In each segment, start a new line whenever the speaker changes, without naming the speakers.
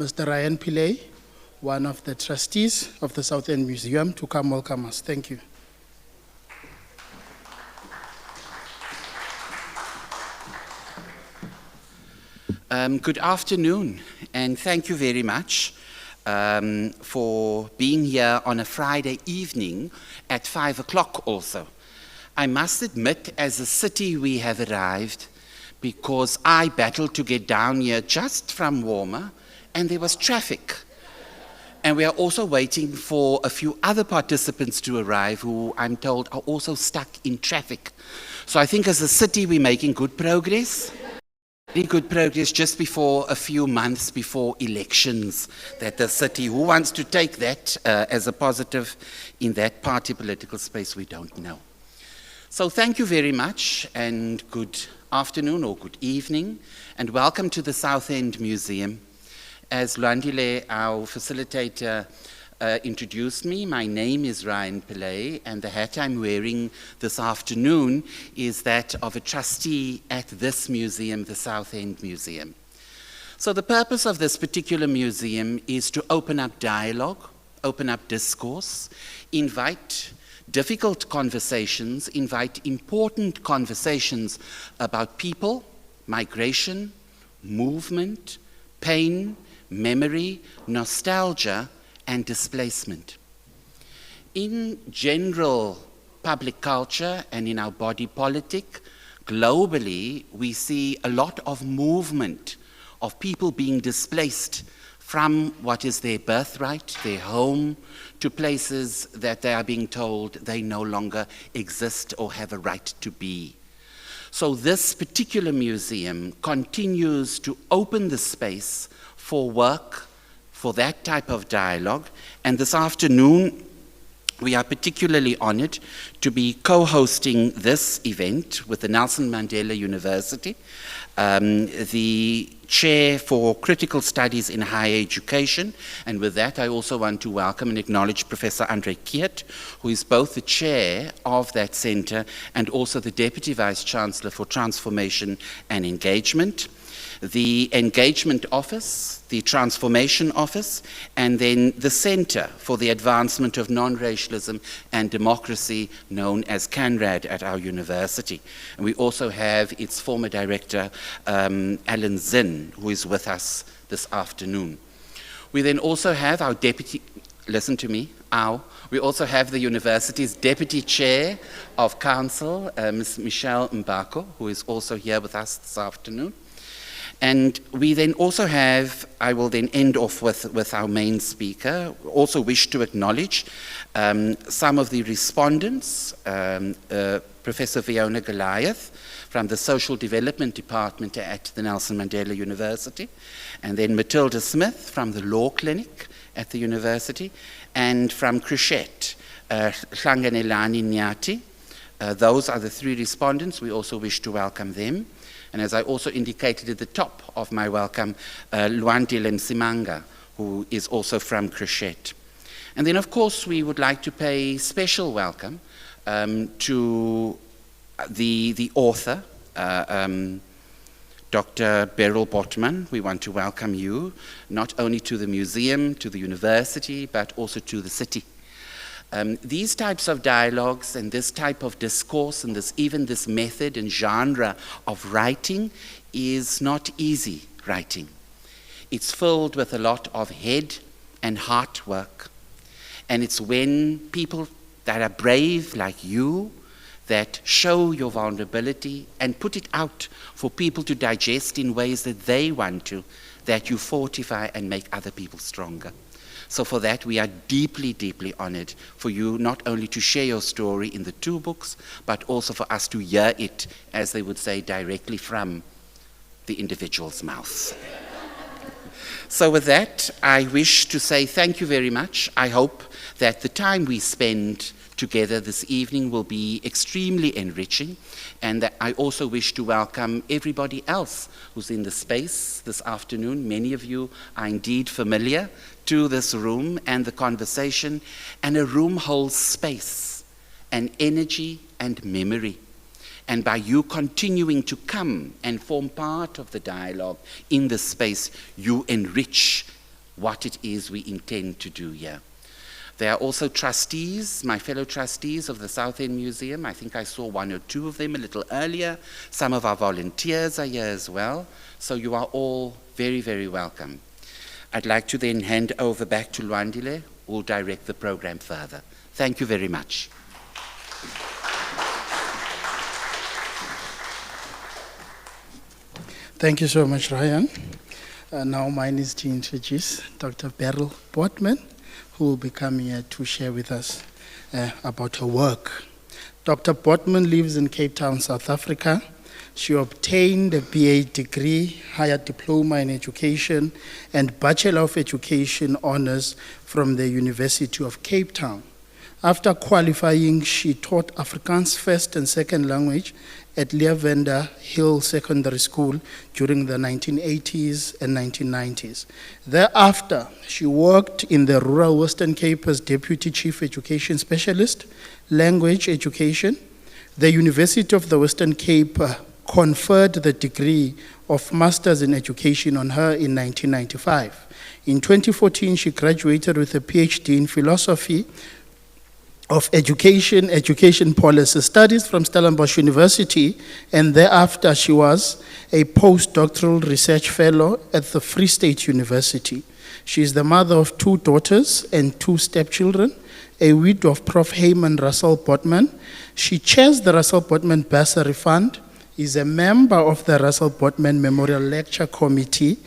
Mr. Ryan Pillay, one of the trustees of the South End Museum, to come welcome us. Thank you.
Good afternoon, and thank you very much for being here on a Friday evening at 5 o'clock also. I must admit, as a city, we have arrived because I battled to get down here just from Warmer, and there was traffic. And we are also waiting for a few other participants to arrive who, I'm told, are also stuck in traffic. So I think as a city, we're making good progress. Very good progress just before a few months before elections, that the city, who wants to take that as a positive in that party political space, we don't know. So thank you very much, and good afternoon or good evening, and welcome to the South End Museum. As Luandile, our facilitator, introduced me, my name is Ryan Pillay, and the hat I'm wearing this afternoon is that of a trustee at this museum, the South End Museum. So the purpose of this particular museum is to open up dialogue, open up discourse, invite difficult conversations, invite important conversations about people, migration, movement, pain, memory, nostalgia, and displacement. In general public culture and in our body politic, globally, we see a lot of movement of people being displaced from what is their birthright, their home, to places that they are being told they no longer exist or have a right to be. So this particular museum continues to open the space for work, for that type of dialogue, and this afternoon we are particularly honored to be co-hosting this event with the Nelson Mandela University, the Chair for Critical Studies in Higher Education, and with that I also want to welcome and acknowledge Professor Andre Kiert, who is both the Chair of that Center and also the Deputy Vice-Chancellor for Transformation and Engagement, the Engagement Office, the Transformation Office, and then the Center for the Advancement of Non-Racialism and Democracy, known as CANRAD at our university. And we also have its former director, Alan Zinn, who is with us this afternoon. We then also have our deputy, listen to me, we also have the university's Deputy Chair of Council, Ms. Michelle Mbako, who is also here with us this afternoon. And we then also have, I will then end off with our main speaker, also wish to acknowledge some of the respondents, Professor Fiona Goliath from the Social Development Department at the Nelson Mandela University, and then Matilda Smith from the Law Clinic at the university, and from Crichet, Hlanganelani Nyati. Those are the three respondents. We also wish to welcome them. And as I also indicated at the top of my welcome, Luandile Msimanga, who is also from Crichet. And then, of course, we would like to pay special welcome to the author, Dr. Beryl Botman. We want to welcome you, not only to the museum, to the university, but also to the city. These types of dialogues and this type of discourse and even this method and genre of writing is not easy writing. It's filled with a lot of head and heart work. And it's when people that are brave like you, that show your vulnerability and put it out for people to digest in ways that they want to, that you fortify and make other people stronger. So for that, we are deeply, deeply honored for you not only to share your story in the two books, but also for us to hear it, as they would say, directly from the individual's mouth. So with that, I wish to say thank you very much. I hope that the time we spend together this evening will be extremely enriching, and that I also wish to welcome everybody else who's in the space this afternoon. Many of you are indeed familiar to this room and the conversation, and a room holds space and energy and memory. And by you continuing to come and form part of the dialogue in this space, you enrich what it is we intend to do here. There are also trustees, my fellow trustees of the South End Museum. I think I saw one or two of them a little earlier. Some of our volunteers are here as well. So you are all very, very welcome. I'd like to then hand over back to Lwandile, who will direct the program further. Thank you very much.
Thank you so much, Ryan. Now mine is to introduce Dr. Beryl Botman, who will be coming here to share with us about her work. Dr. Botman lives in Cape Town, South Africa. She obtained a BA degree, higher diploma in education, and Bachelor of Education honors from the University of Cape Town. After qualifying, she taught Afrikaans first and second language at Leavender Hill Secondary School during the 1980s and 1990s. Thereafter, she worked in the Rural Western Cape as Deputy Chief Education Specialist, Language Education. The University of the Western Cape conferred the degree of Masters in Education on her in 1995. In 2014, she graduated with a PhD in Philosophy of Education Policy Studies from Stellenbosch University, and thereafter she was a postdoctoral research fellow at the Free State University. She is the mother of 2 daughters and 2 stepchildren, a widow of Prof. Heyman Russel Botman. She chairs the Russel Botman Bursary Fund, is a member of the Russel Botman Memorial Lecture Committee,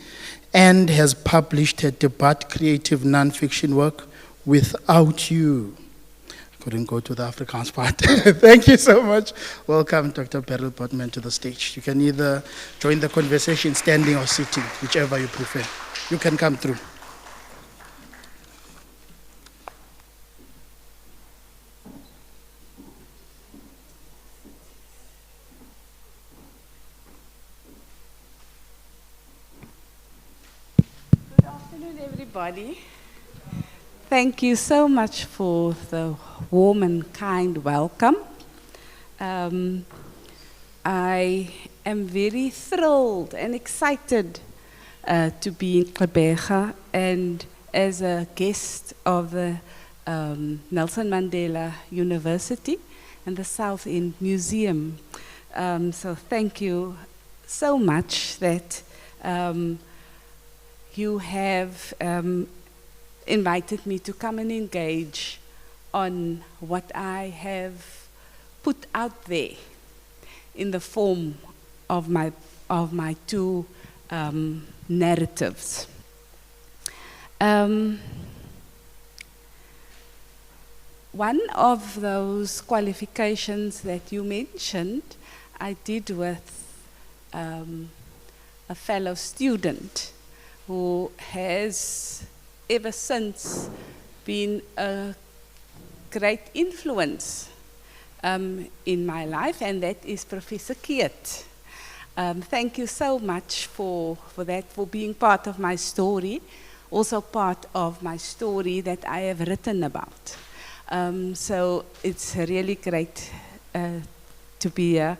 and has published a debate creative nonfiction work, Without You. Couldn't go to the Afrikaans part. Thank you so much. Welcome, Dr. Beryl Botman, to the stage. You can either join the conversation standing or sitting, whichever you prefer. You can come through.
Good afternoon, everybody. Thank you so much for the warm and kind welcome. I am very thrilled and excited to be in Gqeberha and as a guest of the Nelson Mandela University and the South End Museum. So thank you so much that you have invited me to come and engage on what I have put out there in the form of my 2 narratives. One of those qualifications that you mentioned, I did with a fellow student who has ever since been a great influence in my life, and that is Professor Keet. Thank you so much for that, for being part of my story, also part of my story that I have written about. So it's really great to be here.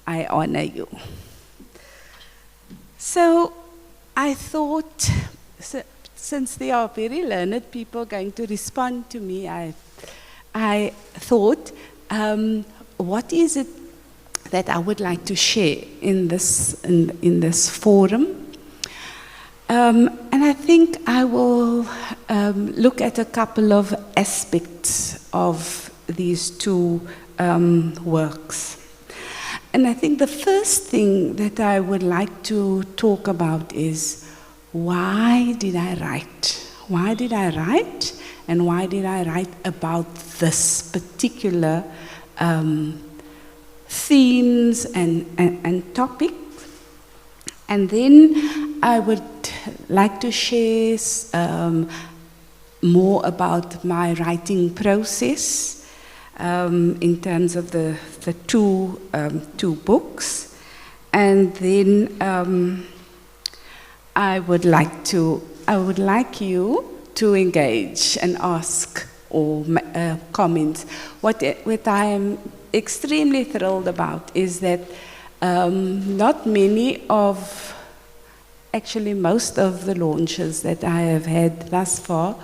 I honor you. So I thought, since there are very learned people going to respond to me, I thought, what is it that I would like to share in this forum? And I think I will look at a couple of aspects of these 2 works. And I think the first thing that I would like to talk about is, why did I write? Why did I write? And why did I write about this particular themes and topics? And then I would like to share more about my writing process in terms of the 2 books. And then I would like you to engage and ask or comment. What I am extremely thrilled about is that not many of actually most of the launches that I have had thus far,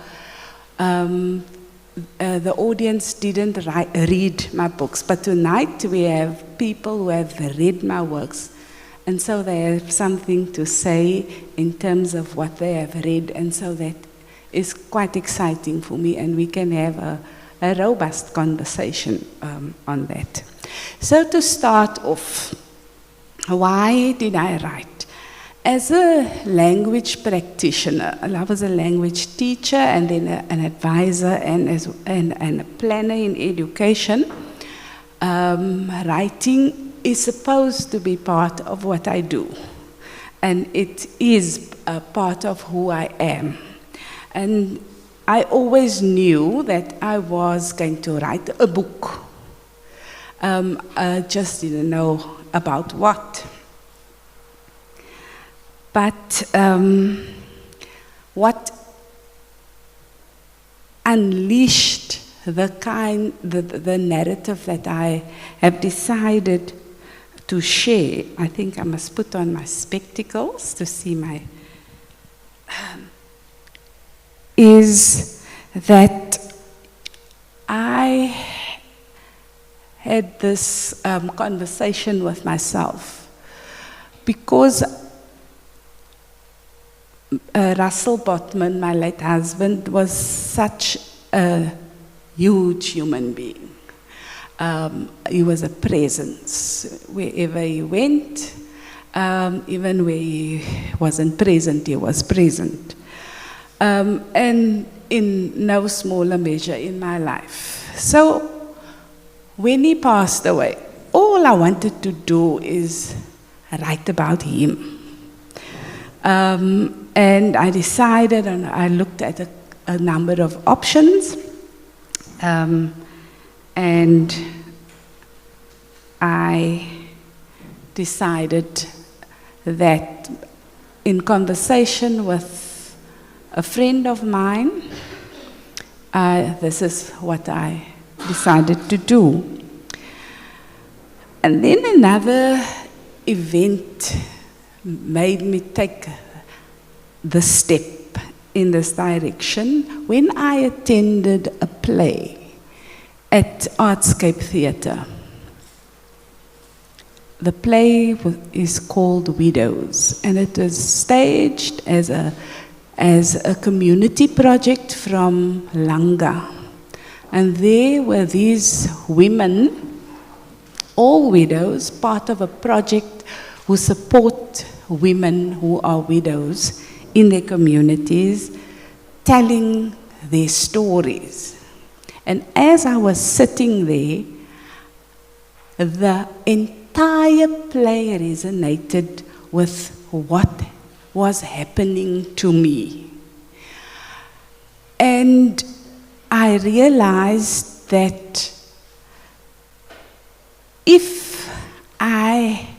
the audience didn't read my books, but tonight we have people who have read my works, and so they have something to say in terms of what they have read, and so that is quite exciting for me, and we can have a robust conversation on that. So to start off, why did I write? As a language practitioner, I was a language teacher and then an advisor and a planner in education. Writing is supposed to be part of what I do, and it is a part of who I am. And I always knew that I was going to write a book. I just didn't know about what. But what unleashed the narrative that I have decided to share, I think I must put on my spectacles to see my, is that I had this conversation with myself because Russel Botman, my late husband, was such a huge human being. He was a presence wherever he went, even where he wasn't present, he was present. And in no smaller measure in my life. So when he passed away, all I wanted to do is write about him. And I decided, and I looked at a number of options, and I decided that in conversation with a friend of mine, this is what I decided to do. And then another event made me take the step in this direction when I attended a play at Artscape Theatre. The play is called Widows, and it was staged as a community project from Langa. And there were these women, all widows, part of a project who support women who are widows in their communities, telling their stories. And as I was sitting there, the entire play resonated with what was happening to me. And I realized that if I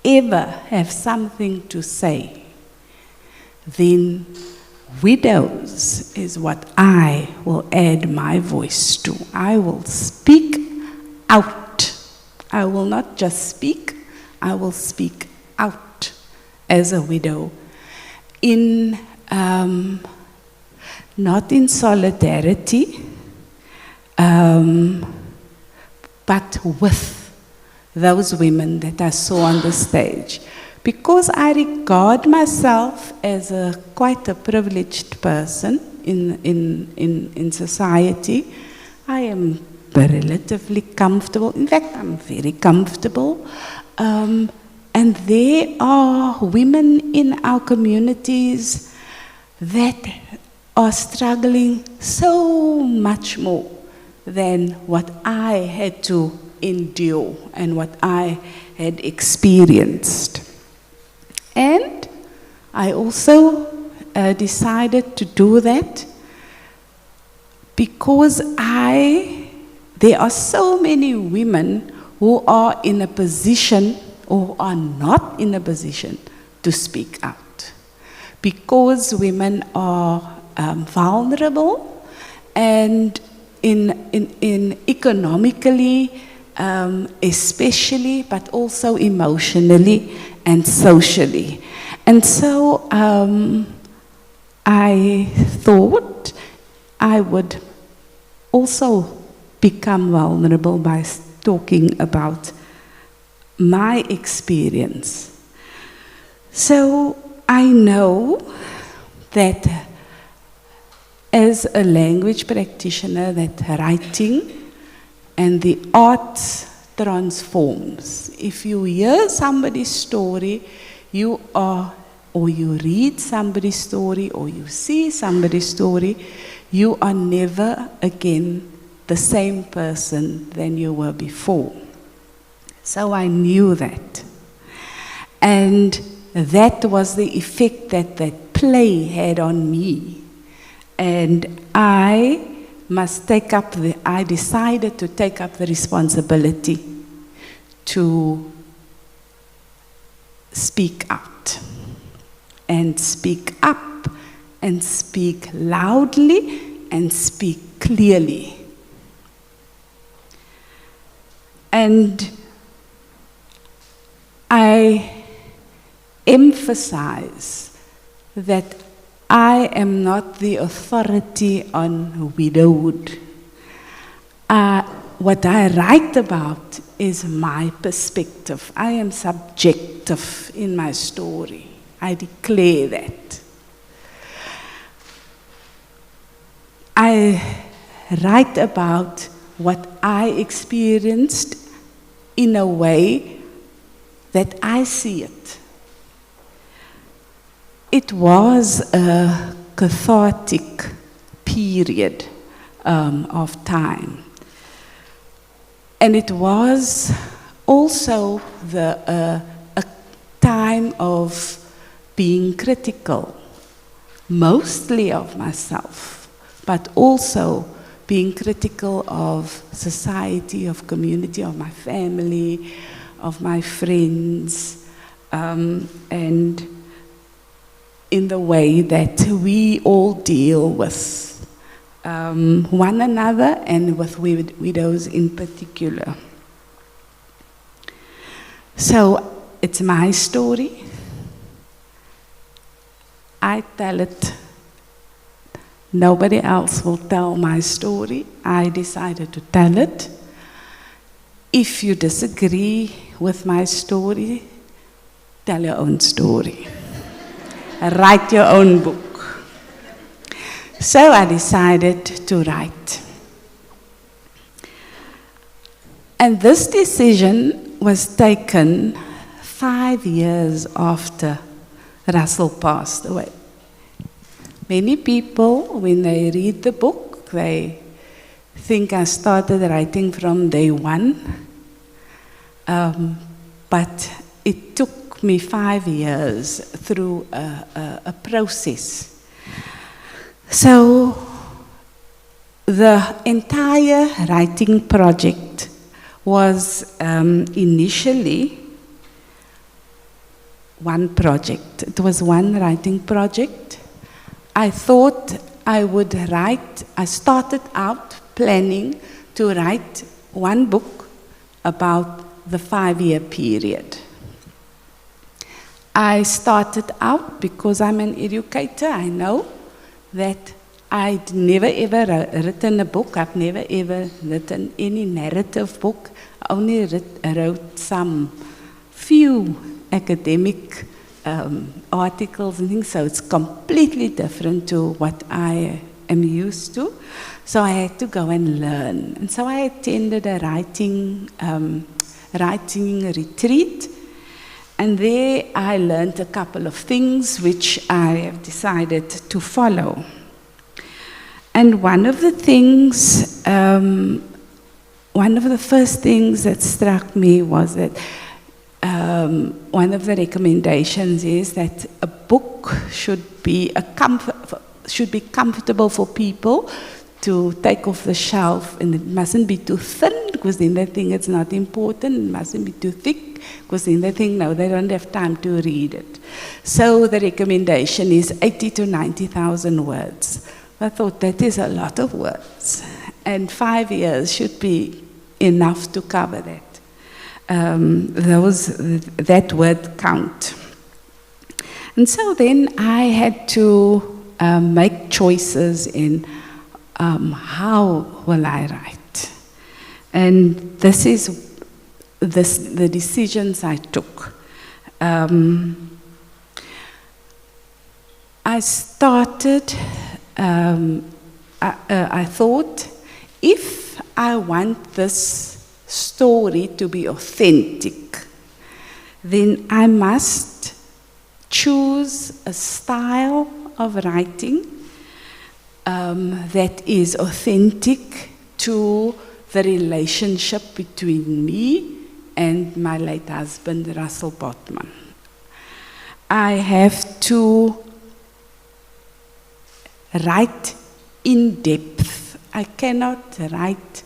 ever have something to say, then widows is what I will add my voice to. I will speak out. I will not just speak, I will speak out as a widow. Not in solidarity, but with those women that I saw on the stage. Because I regard myself as quite a privileged person in society, I am relatively comfortable. In fact, I'm very comfortable. And there are women in our communities that are struggling so much more than what I had to endure and what I had experienced. And I also decided to do that because there are so many women who are in a position or are not in a position to speak out. Because women are vulnerable and in economically, especially, but also emotionally and socially. And so I thought I would also become vulnerable by talking about my experience. So I know that as a language practitioner, that writing and the arts transforms. If you hear somebody's story, you read somebody's story, or you see somebody's story, you are never again the same person than you were before. So I knew that. And that was the effect that that play had on me. And I decided to take up the responsibility to speak out. And speak up, and speak loudly, and speak clearly. And I emphasize that I am not the authority on widowhood. What I write about is my perspective. I am subjective in my story. I declare that. I write about what I experienced in a way that I see it. It was a cathartic period of time. And it was also a time of being critical, mostly of myself, but also being critical of society, of community, of my family, of my friends, and in the way that we all deal with one another and with widows in particular. So it's my story. I tell it. Nobody else will tell my story. I decided to tell it. If you disagree with my story, tell your own story. Write your own book. So I decided to write. And this decision was taken 5 years after Russel passed away. Many people, when they read the book, they think I started writing from day one. But it took me 5 years through a process. So the entire writing project was initially one project. It was one writing project. I thought I would write, I started out planning to write one book about the 5-year period. I started out because I'm an educator. I know that I'd never ever written a book. I've never ever written any narrative book. I only wrote some few academic articles and things, so it's completely different to what I am used to. So I had to go and learn. And so I attended a writing retreat, and there I learned a couple of things which I have decided to follow. And one of the things, one of the first things that struck me was that one of the recommendations is that a book should be comfortable for people to take off the shelf, and it mustn't be too thin because then they think it's not important. It mustn't be too thick because then they think, no, they don't have time to read it. So the recommendation is 80 to 90,000 words. I thought that is a lot of words, and 5 years should be enough to cover that. That word count. And so then I had to make choices in how will I write. And this is the decisions I took. I started, I thought, if I want this story to be authentic, then I must choose a style of writing that is authentic to the relationship between me and my late husband, Russel Botman. I have to write in depth. I cannot write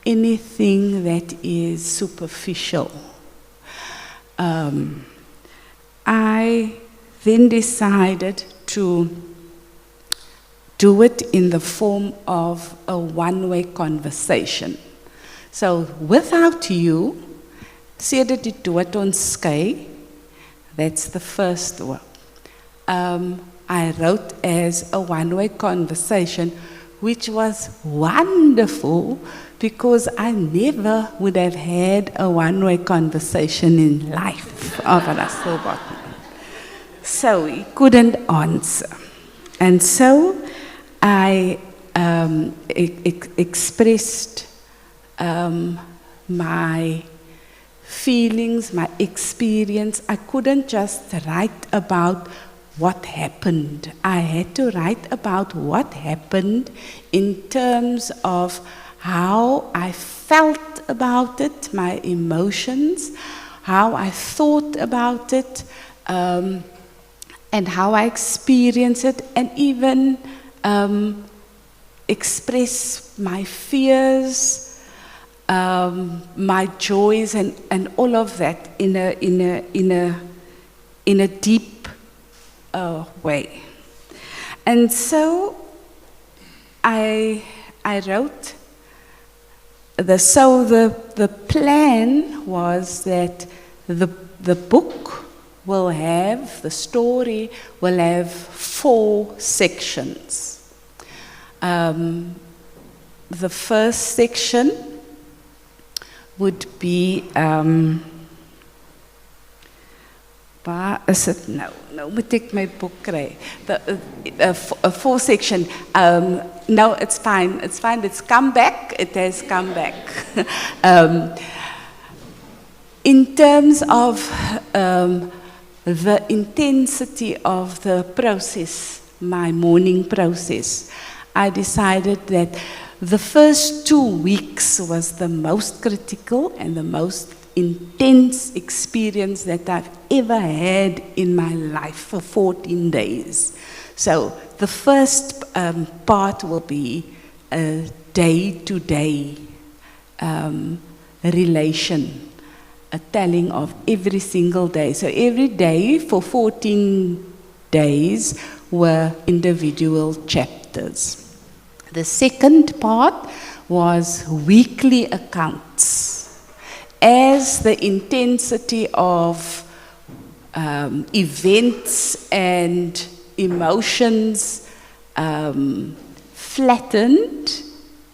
anything that is superficial. I then decided to do it in the form of a one-way conversation. So without you, sedert die dood ons skei, that's the first one. I wrote as a one-way conversation, which was wonderful because I never would have had a one-way conversation in life of Russel Botman. So he couldn't answer. And so I expressed my feelings, my experience. I couldn't just write about what happened. I had to write about what happened in terms of how I felt about it, my emotions, how I thought about it, and how I experienced it, and even express my fears, my joys, and all of that in a deep way. And so I wrote. The plan was that the book will have, the story will have 4 sections. The first section would be, waar is dit nou? Nou moet ek my boek kry. A 4 section. No, it's fine. It's fine. It's come back. It has come back. In terms of the intensity of the process, my mourning process, I decided that the first 2 weeks was the most critical and the most intense experience that I've ever had in my life for 14 days. So the first part will be a day-to-day relation, a telling of every single day. So every day for 14 days were individual chapters. The second part was weekly accounts. As the intensity of events and emotions flattened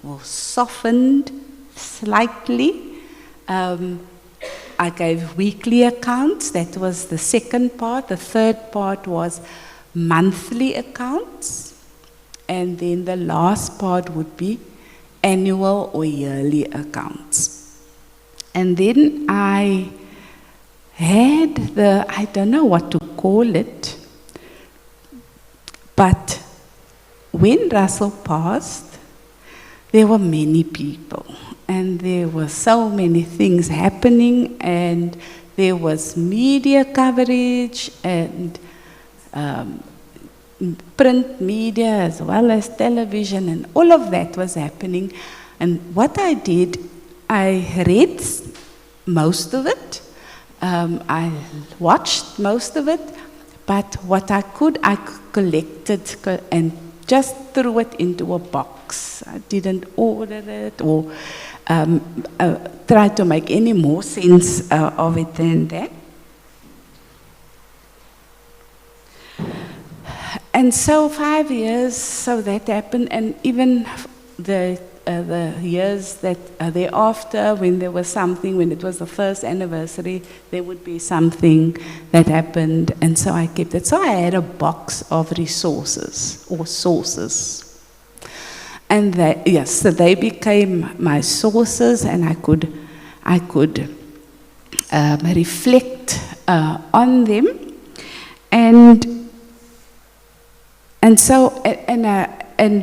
or softened slightly, I gave weekly accounts. That was the second part. The third part was monthly accounts. And then the last part would be annual or yearly accounts. And then I had I don't know what to call it, but when Russel passed, there were many people, and there were so many things happening, and there was media coverage, and print media as well as television, and all of that was happening. And what I did, I read most of it, I watched most of it, but what I could, I collected and just threw it into a box. I didn't order it or try to make any more sense of it than that. And so 5 years, so that happened, and even the years that thereafter, when there was something, when it was the first anniversary, there would be something that happened, and so I kept it. So I had a box of resources or sources. And so they became my sources, and I could reflect on them, and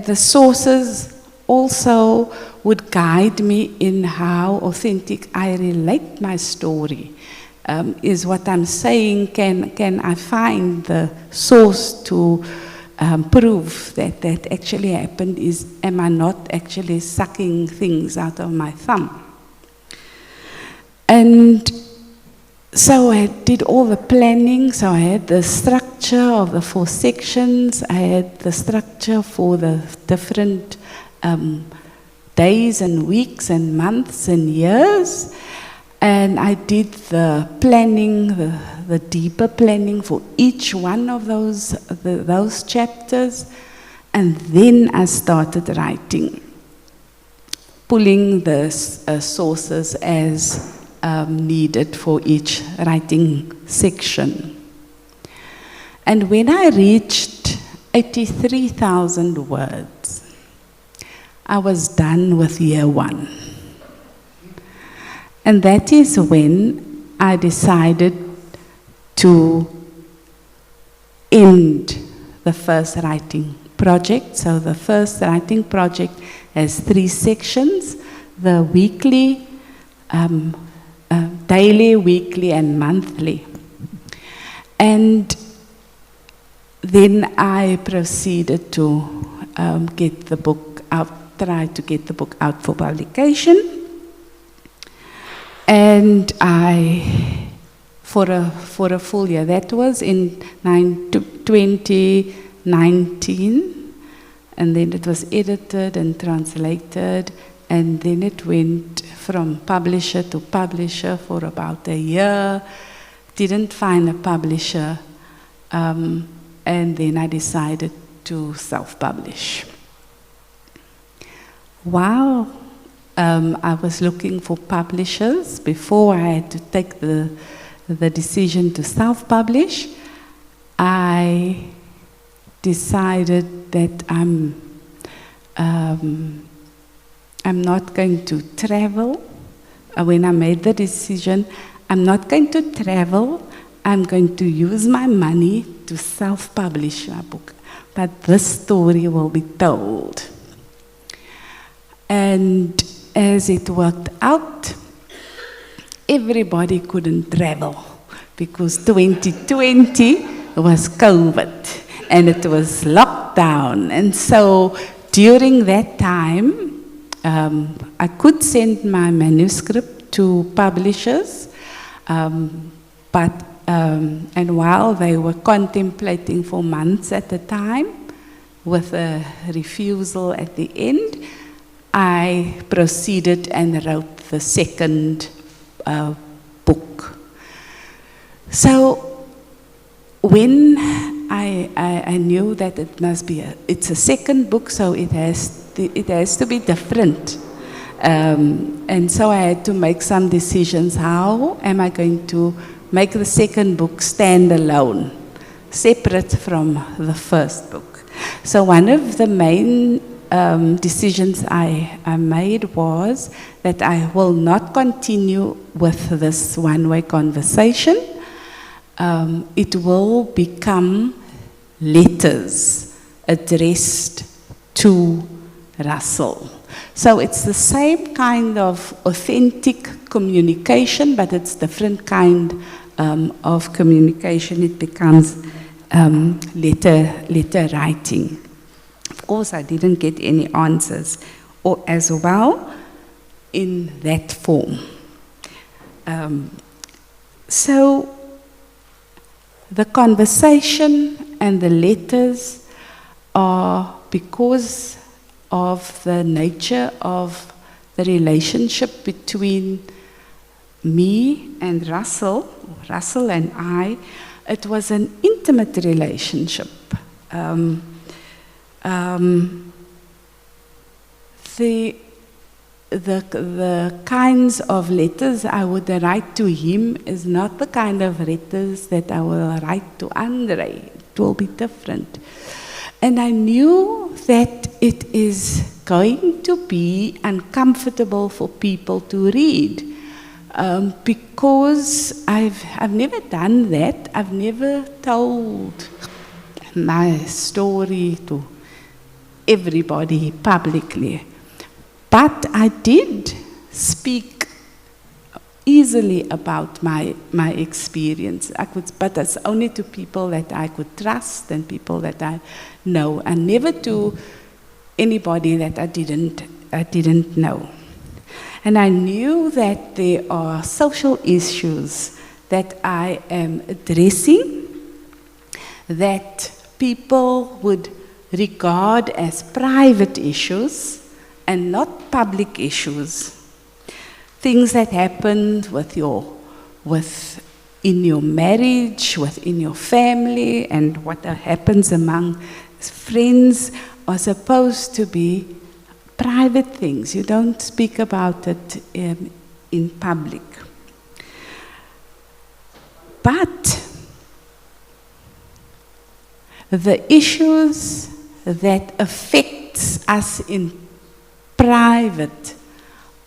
the sources also would guide me in how authentic I relate my story. Is what I'm saying, can I find the source to prove that that actually happened? Am I not actually sucking things out of my thumb? And so I did all the planning. So I had the structure of the 4 sections. I had the structure for the different days and weeks and months and years. And I did the planning, the deeper planning for each one of those chapters. And then I started writing, pulling the sources as needed for each writing section. And when I reached 83,000 words, I was done with year 1. And that is when I decided to end the first writing project. So the first writing project has 3 sections: the weekly, daily, weekly, and monthly. And then I proceeded to get the book out, try to get the book out for publication. And for a full year, that was in 2019, and then it was edited and translated, and then it went from publisher to publisher for about a year. Didn't find a publisher, and then I decided to self-publish. Wow. I was looking for publishers before I had to take the decision to self-publish. I decided that I'm not going to travel. When I made the decision, I'm not going to travel. I'm going to use my money to self-publish my book. But this story will be told. And as it worked out, everybody couldn't travel because 2020 was COVID and it was lockdown. And so during that time, I could send my manuscript to publishers, and while they were contemplating for months at a time with a refusal at the end, I proceeded and wrote the second book. So when I knew that it's a second book, so it has to be different. And so I had to make some decisions. How am I going to make the second book stand alone, separate from the first book? So one of the main decisions I made was that I will not continue with this one-way conversation. It will become letters addressed to Russel. So it's the same kind of authentic communication, but it's different kind of communication. It becomes letter writing. Of course, I didn't get any answers or as well in that form. So the conversation and the letters are because of the nature of the relationship between me and Russel and I. It was an intimate relationship. Um, um, the kinds of letters I would write to him is not the kind of letters that I will write to Andre. It will be different. And I knew that it is going to be uncomfortable for people to read, because I've never done that. I've never told my story to everybody publicly. But I did speak easily about my experience. But it's only to people that I could trust and people that I know, and never to anybody that I didn't know. And I knew that there are social issues that I am addressing that people would regard as private issues and not public issues. Things that happened in your marriage, within your family, and what happens among friends are supposed to be private things. You don't speak about it in public. But the issues that affects us in private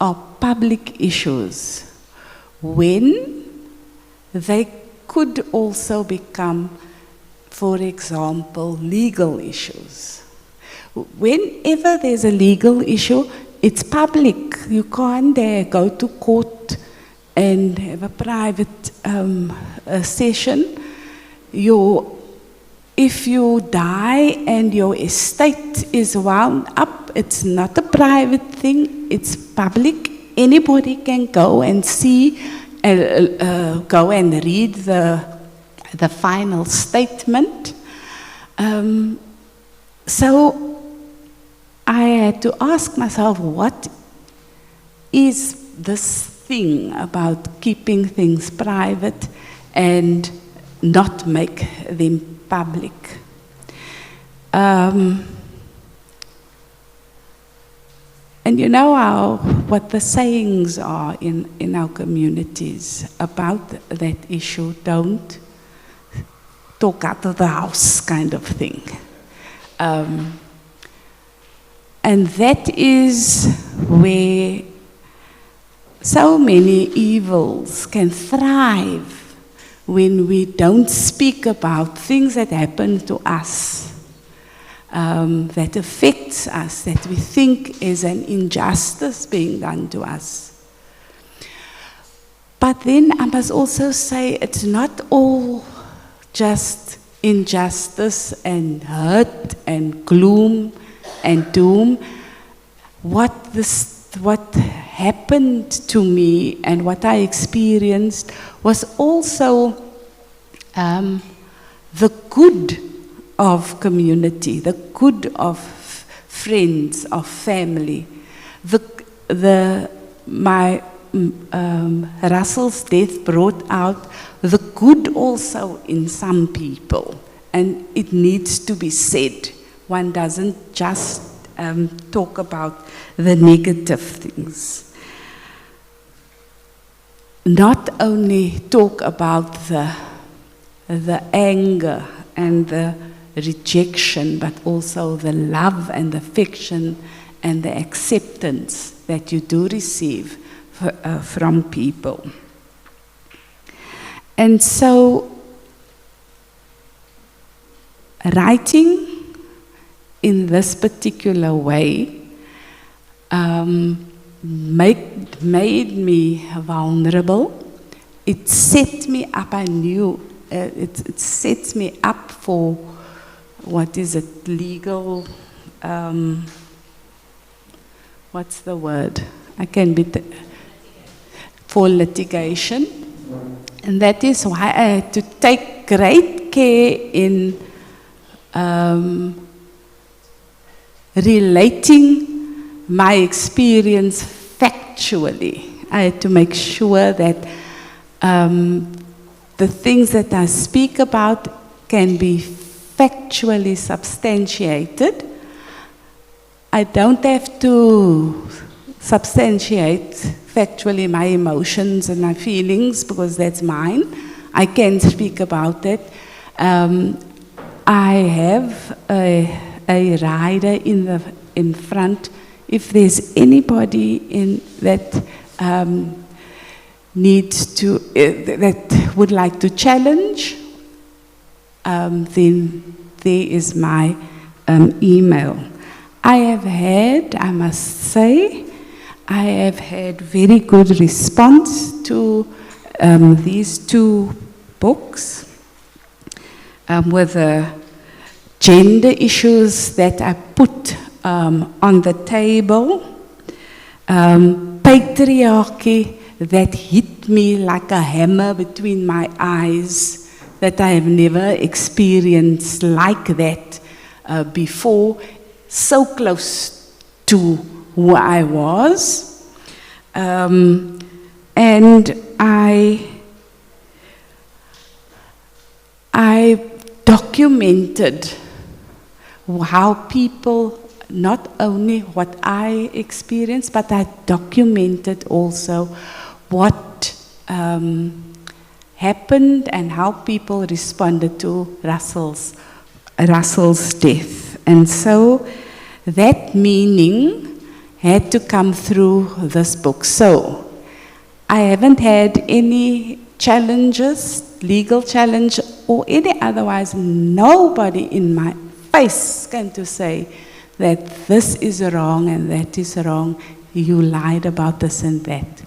are public issues, when they could also become, for example, legal issues. Whenever there's a legal issue, it's public. You can't go to court and have a private session. If you die and your estate is wound up, it's not a private thing, it's public. Anybody can go and see, go and read the final statement. So I had to ask myself, what is this thing about keeping things private and not make them public? And you know what the sayings are in our communities about that issue: don't talk out of the house, kind of thing. And that is where so many evils can thrive, when we don't speak about things that happen to us, that affects us, that we think is an injustice being done to us. But then I must also say, it's not all just injustice and hurt and gloom and doom. What happened to me and what I experienced was also the good of community, the good of friends, of family. Russell's death brought out the good also in some people, and it needs to be said. One doesn't just talk about the negative things. Not only talk about the anger and the rejection, but also the love and affection and the acceptance that you do receive from people. And so, writing in this particular way made me vulnerable. It set me up. I knew it sets me up for, what is it, legal, what's the word? I can be, for litigation. And that is why I had to take great care in relating my experience factually. I had to make sure that the things that I speak about can be factually substantiated. I don't have to substantiate factually my emotions and my feelings because that's mine. I can speak about it. I have a rider in front. If there's anybody that needs to, that would like to challenge, then there is my email. I have had, I must say, I have had very good response to these two books with the gender issues that I put on the table, patriarchy that hit me like a hammer between my eyes, that I have never experienced like that before, so close to who I was. And I documented how people, not only what I experienced, but I documented also what happened and how people responded to Russell's death. And so that meaning had to come through this book. So I haven't had any challenges, legal challenge or any otherwise. Nobody in my face came to say that this is wrong and that is wrong, you lied about this and that.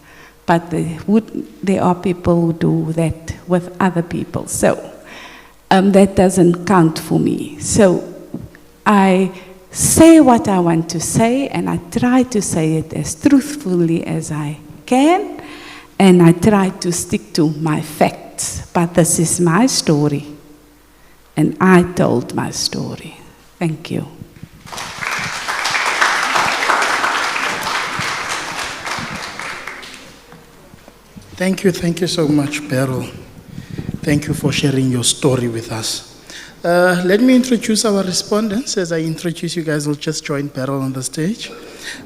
But there are people who do that with other people. So that doesn't count for me. So I say what I want to say, and I try to say it as truthfully as I can, and I try to stick to my facts. But this is my story, and I told my story. Thank you.
Thank you so much, Beryl. Thank you for sharing your story with us. Let me introduce our respondents. As I introduce you guys, will just join Beryl on the stage.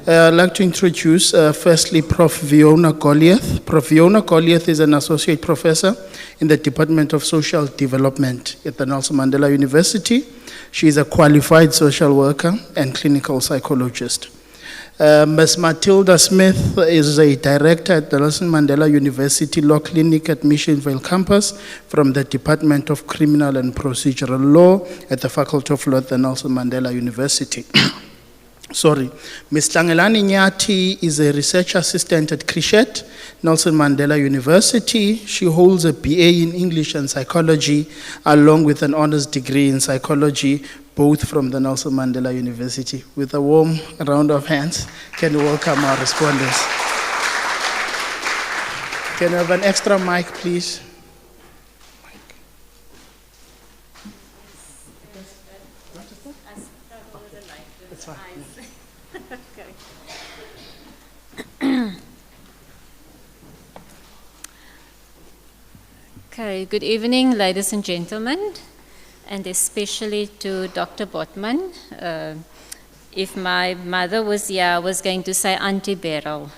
I'd like to introduce firstly Prof. Fiona Goliath. Prof. Fiona Goliath is an associate professor in the Department of Social Development at the Nelson Mandela University. She is a qualified social worker and clinical psychologist. Ms. Matilda Smith is a director at the Nelson Mandela University Law Clinic at Missionville campus from the Department of Criminal and Procedural Law at the Faculty of Law at the Nelson Mandela University. Ms. Tlangelani Nyati is a research assistant at Krishet, Nelson Mandela University. She holds a BA in English and Psychology, along with an honors degree in Psychology, both from the Nelson Mandela University. With a warm round of hands, can we welcome our respondents? Can we have an extra mic, please? That's fine.
Okay, good evening, ladies and gentlemen, and especially to Dr. Botman. If my mother was here, I was going to say Auntie Beryl.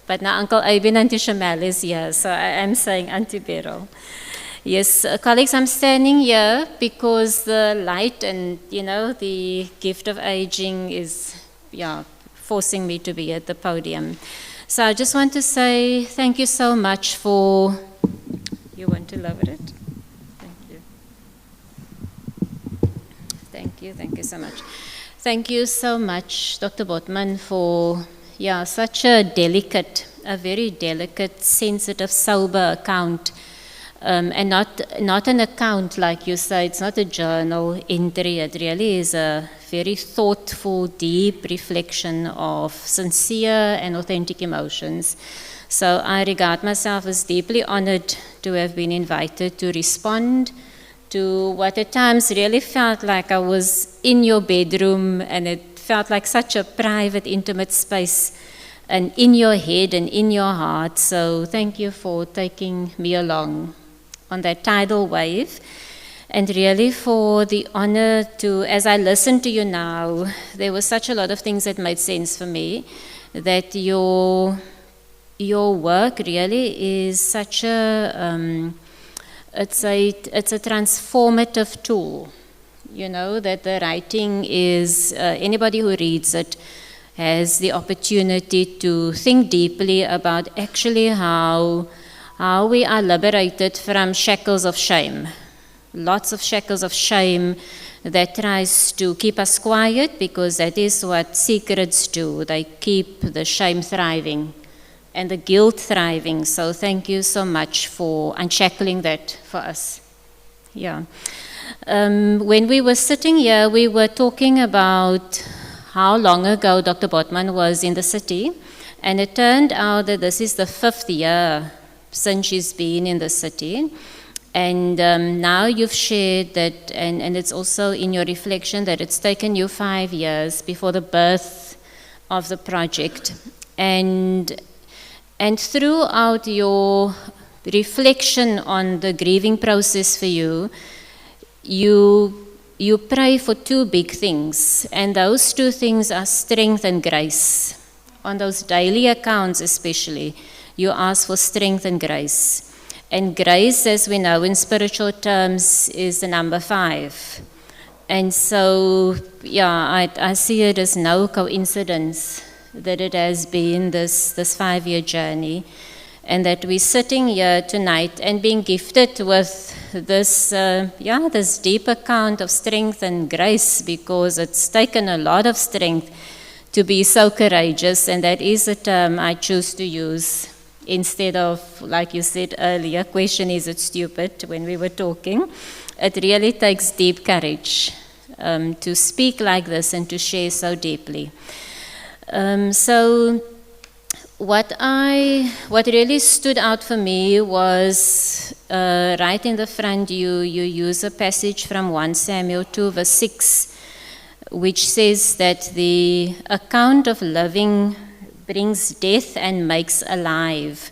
But now Uncle Abin and Auntie Shamal is here, so I am saying Auntie Beryl. Yes, colleagues, I'm standing here because the light and, the gift of aging is, forcing me to be at the podium. So I just want to say thank you so much for, you want to lower it? Thank you so much. Thank you so much, Dr. Botman, for, such a very delicate, sensitive, sober account. And not an account, like you say, it's not a journal entry, it really is a very thoughtful, deep reflection of sincere and authentic emotions. So I regard myself as deeply honored to have been invited to respond to what at times really felt like I was in your bedroom, and it felt like such a private, intimate space, and in your head and in your heart. So thank you for taking me along on that tidal wave. and really for the honor to, as I listen to you now, there was such a lot of things that made sense for me, that your work really is such a, it's a transformative tool, you know, that the writing is, anybody who reads it has the opportunity to think deeply about actually how we are liberated from shackles of shame. Lots of shackles of shame that tries to keep us quiet, because that is what secrets do. They keep the shame thriving and the guilt thriving. So thank you so much for unshackling that for us. Yeah. When we were sitting here, we were talking about how long ago Dr. Botman was in the city, and it turned out that this is the 5th year since she's been in the city. And now you've shared that, and it's also in your reflection that it's taken you 5 years before the birth of the project. And throughout your reflection on the grieving process for you, you pray for 2 big things, and those 2 things are strength and grace. On those daily accounts especially, you ask for strength and grace. And grace, as we know in spiritual terms, is the number 5. And so, yeah, I see it as no coincidence that it has been this 5-year journey, and that we're sitting here tonight and being gifted with this, this deep account of strength and grace, because it's taken a lot of strength to be so courageous, and that is a term I choose to use. Instead of, like you said earlier, question, is it stupid, when we were talking. It really takes deep courage to speak like this and to share so deeply. So what really stood out for me was right in the front, you use a passage from 1 Samuel 2 verse 6, which says that the account of living brings death and makes alive.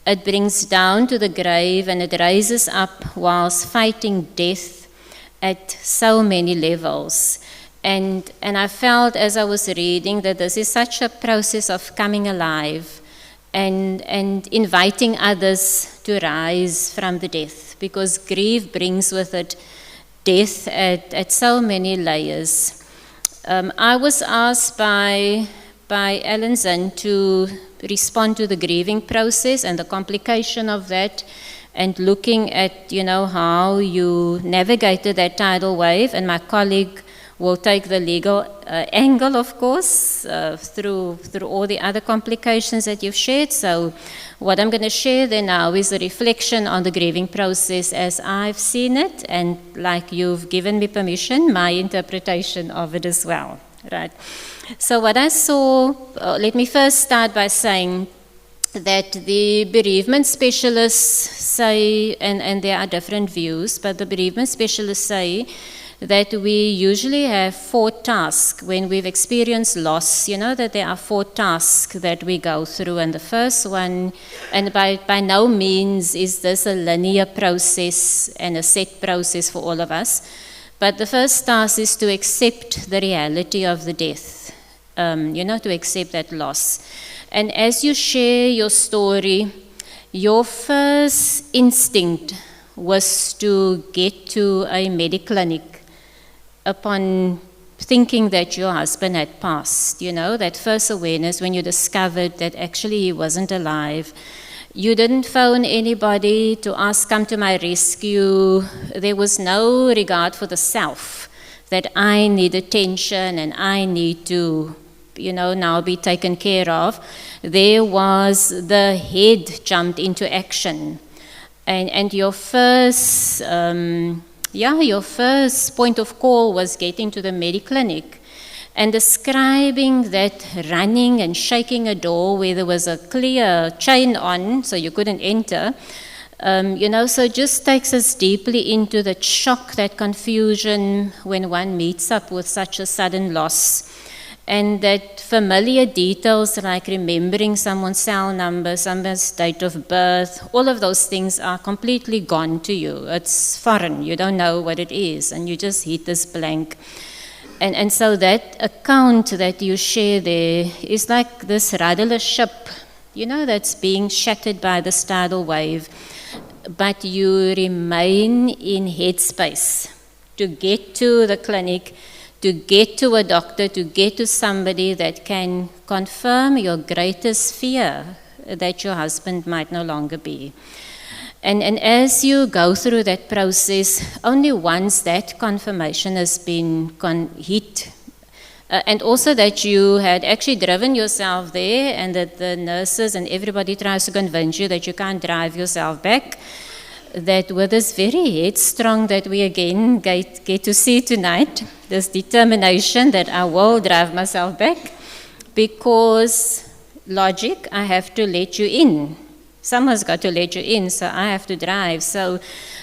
It brings down to the grave and it raises up whilst fighting death at so many levels. And I felt as I was reading that this is such a process of coming alive and inviting others to rise from the death, because grief brings with it death at so many layers. I was asked by Alan Zinn to respond to the grieving process and the complication of that, and looking at, how you navigated that tidal wave. And my colleague will take the legal angle, of course, through all the other complications that you've shared. So what I'm going to share there now is a reflection on the grieving process as I've seen it, and like you've given me permission, my interpretation of it as well. Right. So what I saw, let me first start by saying that the bereavement specialists say, and there are different views, but the bereavement specialists say that we usually have 4 tasks when we've experienced loss, that there are 4 tasks that we go through. And the first one, and by no means is this a linear process and a set process for all of us, but the first task is to accept the reality of the death, to accept that loss. And as you share your story, your first instinct was to get to a mediclinic upon thinking that your husband had passed, that first awareness when you discovered that actually he wasn't alive. You didn't phone anybody to ask, come to my rescue. There was no regard for the self, that I need attention and I need to, now be taken care of. There was the head jumped into action. And your first, your first point of call was getting to the mediclinic and describing that running and shaking a door where there was a clear chain on, so you couldn't enter, so it just takes us deeply into that shock, that confusion when one meets up with such a sudden loss. And that familiar details like remembering someone's cell number, someone's date of birth, all of those things are completely gone to you. It's foreign, you don't know what it is, and you just hit this blank. And so that account that you share there is like this rudderless ship, you know, that's being shattered by this tidal wave, but you remain in headspace to get to the clinic, to get to a doctor, to get to somebody that can confirm your greatest fear that your husband might no longer be. And as you go through that process, only once that confirmation has been hit, and also that you had actually driven yourself there, and that the nurses and everybody tries to convince you that you can't drive yourself back, that with this very headstrong that we again get to see tonight, this determination that I will drive myself back, because logic, I have to let you in. Someone's got to let you in, so I have to drive. So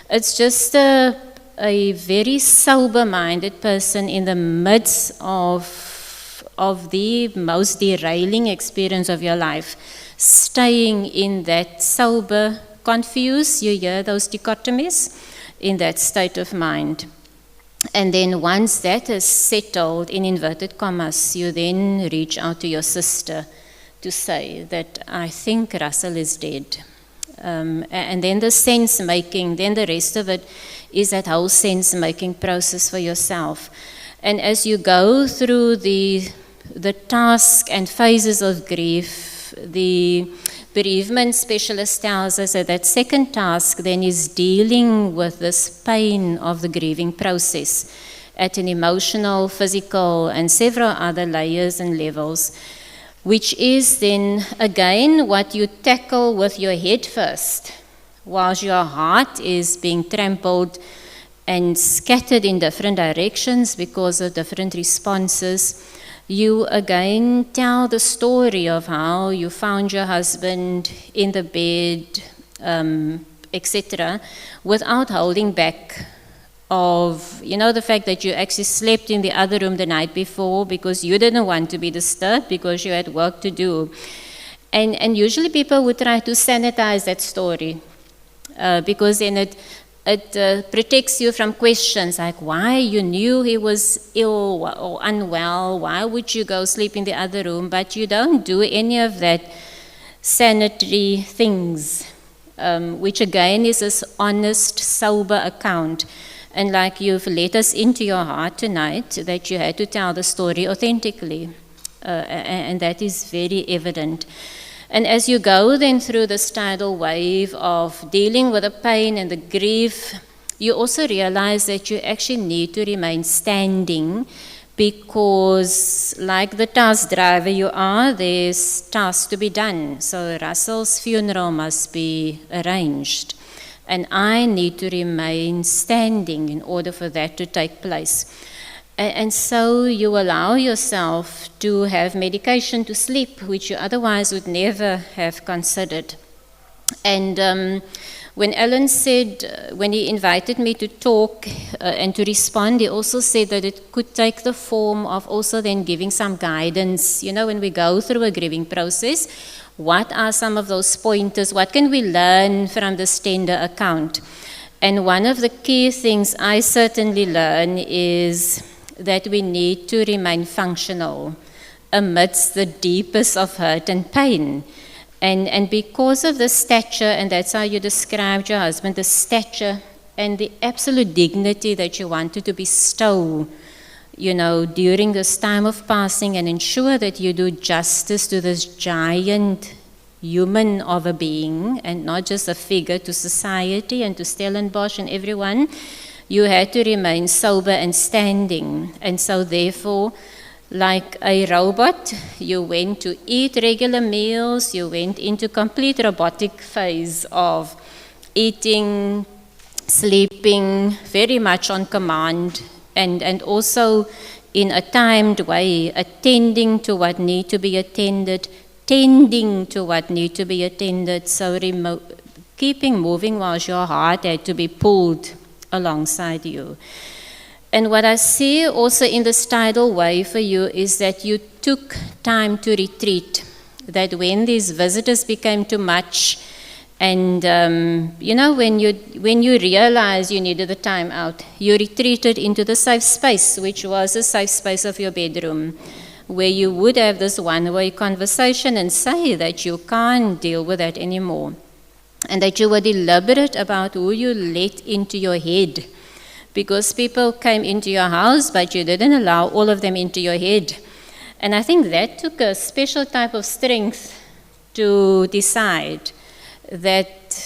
it's just a very sober-minded person in the midst of the most derailing experience of your life, staying in that sober, confused, you hear those dichotomies, in that state of mind. And then once that is settled, in inverted commas, you then reach out to your sister to say that I think Russel is dead. And then the sense-making, then the rest of it is that whole sense-making process for yourself. And as you go through the task and phases of grief, the bereavement specialist tells us that that second task then is dealing with this pain of the grieving process at an emotional, physical, and several other layers and levels, which is then, again, what you tackle with your head first, whilst your heart is being trampled and scattered in different directions because of different responses. You again tell the story of how you found your husband in the bed, etc., without holding back of, you know, the fact that you actually slept in the other room the night before because you didn't want to be disturbed because you had work to do. And usually people would try to sanitize that story because then it protects you from questions like why you knew he was ill or unwell, why would you go sleep in the other room, but you don't do any of that sanitary things, which again is this honest, sober account. And like you've let us into your heart tonight, that you had to tell the story authentically. And that is very evident. And as you go then through this tidal wave of dealing with the pain and the grief, you also realize that you actually need to remain standing because, like the task driver you are, there's tasks to be done. So Russel's funeral must be arranged. And I need to remain standing in order for that to take place. And so you allow yourself to have medication to sleep, which you otherwise would never have considered. And when Alan said, when he invited me to talk and to respond, he also said that it could take the form of also then giving some guidance. You know, when we go through a grieving process, what are some of those pointers? What can we learn from this tender account? And one of the key things I certainly learn is that we need to remain functional amidst the deepest of hurt and pain. And because of the stature, and that's how you described your husband, the stature and the absolute dignity that you wanted to bestow, you know, during this time of passing, and ensure that you do justice to this giant human of a being and not just a figure to society and to Stellenbosch and everyone, you had to remain sober and standing. And so therefore, like a robot, you went to eat regular meals, you went into complete robotic phase of eating, sleeping, very much on command, and also in a timed way, attending to what need to be attended, tending to what need to be attended, so keeping moving whilst your heart had to be pulled alongside you. And what I see also in this tidal wave for you is that you took time to retreat, that when these visitors became too much, and you know, when you realized you needed the time out, you retreated into the safe space, which was the safe space of your bedroom, where you would have this one-way conversation and say that you can't deal with that anymore, and that you were deliberate about who you let into your head, because people came into your house, but you didn't allow all of them into your head. And I think that took a special type of strength to decide that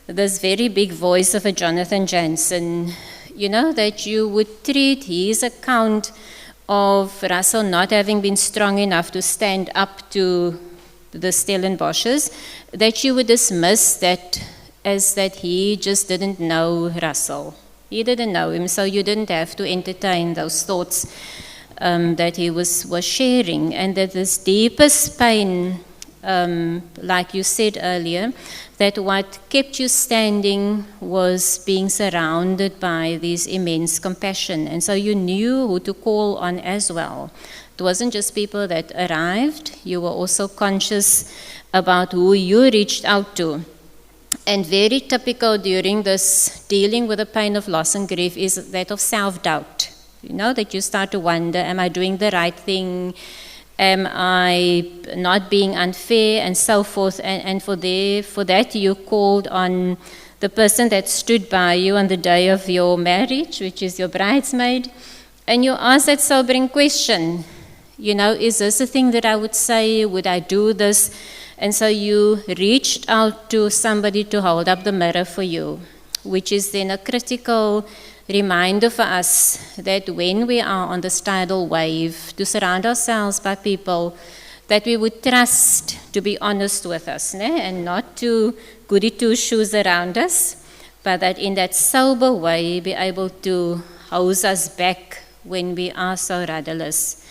this very big voice of a Jonathan Jansen, you know, that you would treat his account of Russel not having been strong enough to stand up to the Stellenbosches, that you would dismiss that as that he just didn't know Russel. He didn't know him, so you didn't have to entertain those thoughts that he was sharing, and that this deepest pain, like you said earlier, that what kept you standing was being surrounded by this immense compassion, and so you knew who to call on as well. It wasn't just people that arrived, you were also conscious about who you reached out to. And very typical during this dealing with the pain of loss and grief is that of self-doubt. You know, that you start to wonder, am I doing the right thing? Am I not being unfair, and so forth? And for that you called on the person that stood by you on the day of your marriage, which is your bridesmaid, and you asked that sobering question, you know, is this a thing that I would say? Would I do this? And so you reached out to somebody to hold up the mirror for you, which is then a critical reminder for us that when we are on this tidal wave, to surround ourselves by people that we would trust to be honest with us, and not to goody two-shoes around us, but that in that sober way be able to hose us back when we are so rudderless.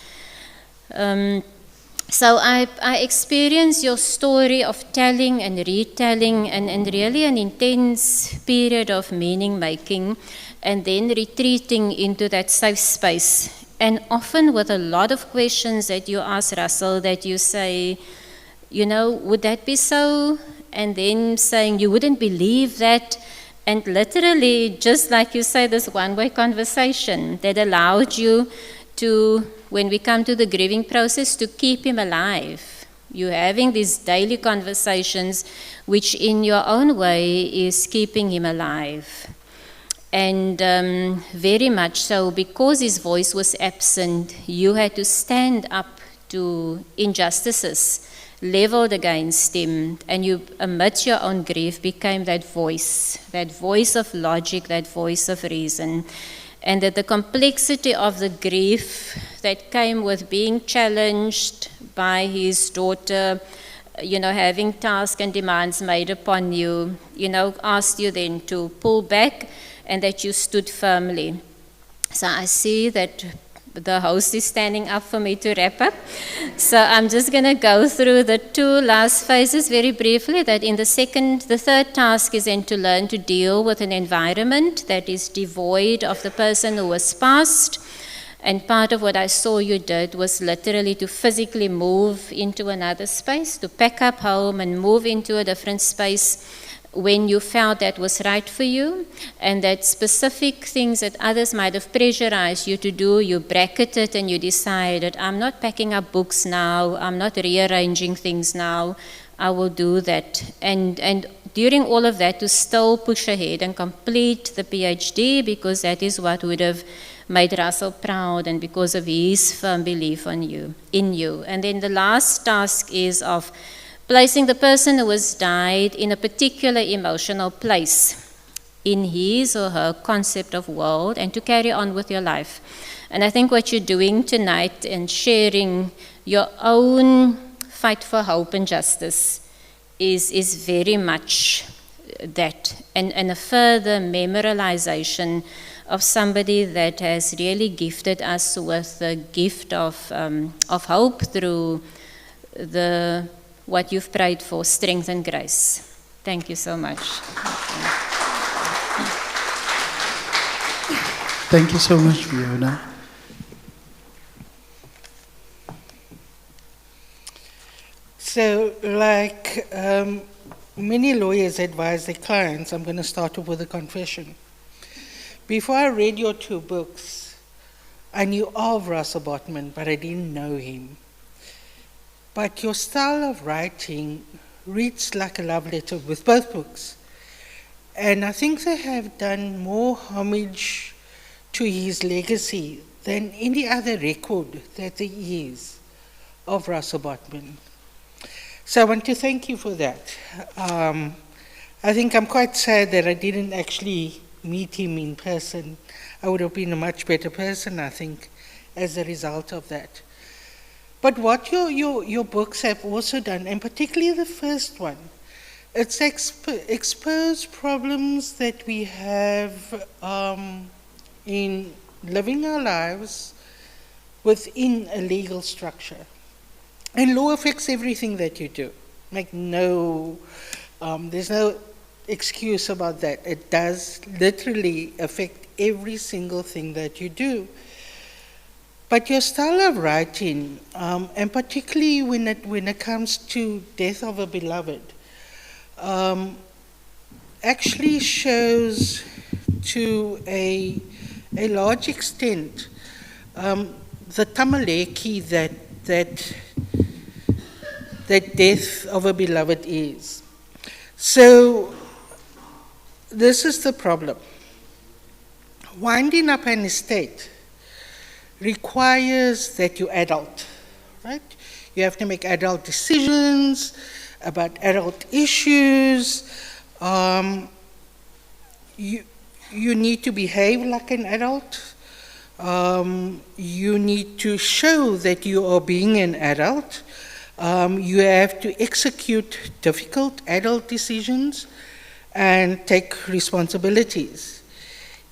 So I experienced your story of telling and retelling, and really an intense period of meaning making, and then retreating into that safe space. And often with a lot of questions that you ask Russel, that you say, you know, would that be so? And then saying you wouldn't believe that. And literally, just like you say, this one-way conversation that allowed you to, when we come to the grieving process, to keep him alive. You're having these daily conversations, which in your own way is keeping him alive. And very much so, because his voice was absent, you had to stand up to injustices leveled against him, and you, amidst your own grief, became that voice of logic, that voice of reason. And that the complexity of the grief that came with being challenged by his daughter, you know, having tasks and demands made upon you, you know, asked you then to pull back, and that you stood firmly. So I see that the host is standing up for me to wrap up. So I'm just going to go through the two last phases very briefly, that in the third task is then to learn to deal with an environment that is devoid of the person who was past. And part of what I saw you did was literally to physically move into another space, to pack up home and move into a different space when you felt that was right for you, and that specific things that others might have pressurized you to do, you bracketed and you decided, I'm not packing up books now, I'm not rearranging things now, I will do that. And during all of that, to still push ahead and complete the PhD, because that is what would have made Russel proud, and because of his firm belief in you. And then the last task is of placing the person who has died in a particular emotional place in his or her concept of world, and to carry on with your life. And I think what you're doing tonight and sharing your own fight for hope and justice is very much that, and a further memorialization of somebody that has really gifted us with the gift of hope through what you've prayed for, strength and grace. Thank you so much.
Thank you so much, Fiona.
So, like many lawyers advise their clients, I'm going to start off with a confession. Before I read your two books, I knew of Russel Botman, but I didn't know him. But your style of writing reads like a love letter with both books. And I think they have done more homage to his legacy than any other record that there is of Russel Botman. So I want to thank you for that. I think I'm quite sad that I didn't actually meet him in person. I would have been a much better person, I think, as a result of that. But what your books have also done, and particularly the first one, it's exposed problems that we have in living our lives within a legal structure. And law affects everything that you do. There's no excuse about that. It does literally affect every single thing that you do. But your style of writing, and particularly when it comes to death of a beloved, actually shows to a large extent the tamaleki that death of a beloved is. So this is the problem. Winding up an estate requires that you adult, right? You have to make adult decisions about adult issues. You need to behave like an adult. You need to show that you are being an adult. You have to execute difficult adult decisions and take responsibilities.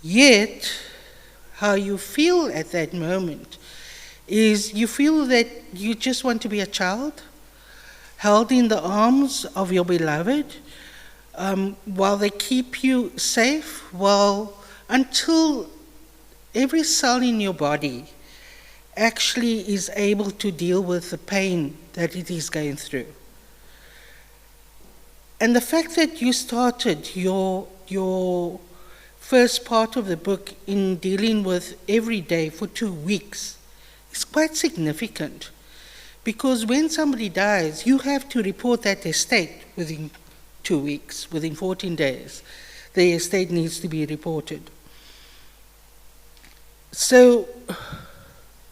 Yet, how you feel at that moment is you feel that you just want to be a child, held in the arms of your beloved, while they keep you safe, until every cell in your body actually is able to deal with the pain that it is going through. And the fact that you started your first part of the book in dealing with every day for 2 weeks is quite significant, because when somebody dies, you have to report that estate within 2 weeks, within 14 days. The estate needs to be reported. So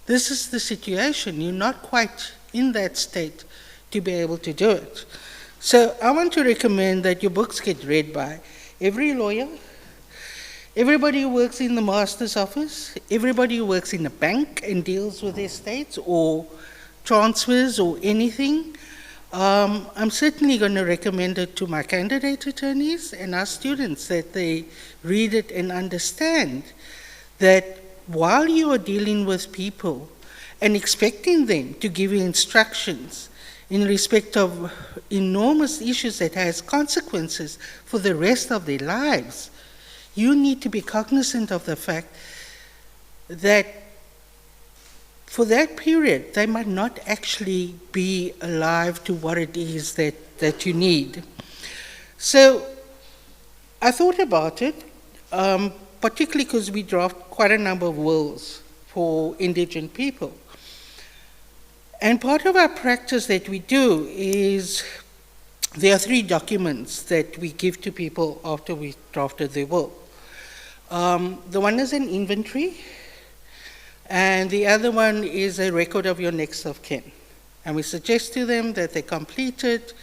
this is the situation. You're not quite in that state to be able to do it. So I want to recommend that your books get read by every lawyer, everybody who works in the master's office, everybody who works in a bank and deals with estates or transfers or anything. I'm certainly going to recommend it to my candidate attorneys and our students, that they read it and understand that while you are dealing with people and expecting them to give you instructions in respect of enormous issues that has consequences for the rest of their lives, you need to be cognizant of the fact that for that period, they might not actually be alive to what it is that you need. So I thought about it, particularly because we draft quite a number of wills for indigent people. And part of our practice that we do is, there are 3 documents that we give to people after we drafted their will. The one is an inventory, and the other one is a record of your next of kin. And we suggest to them that they complete it.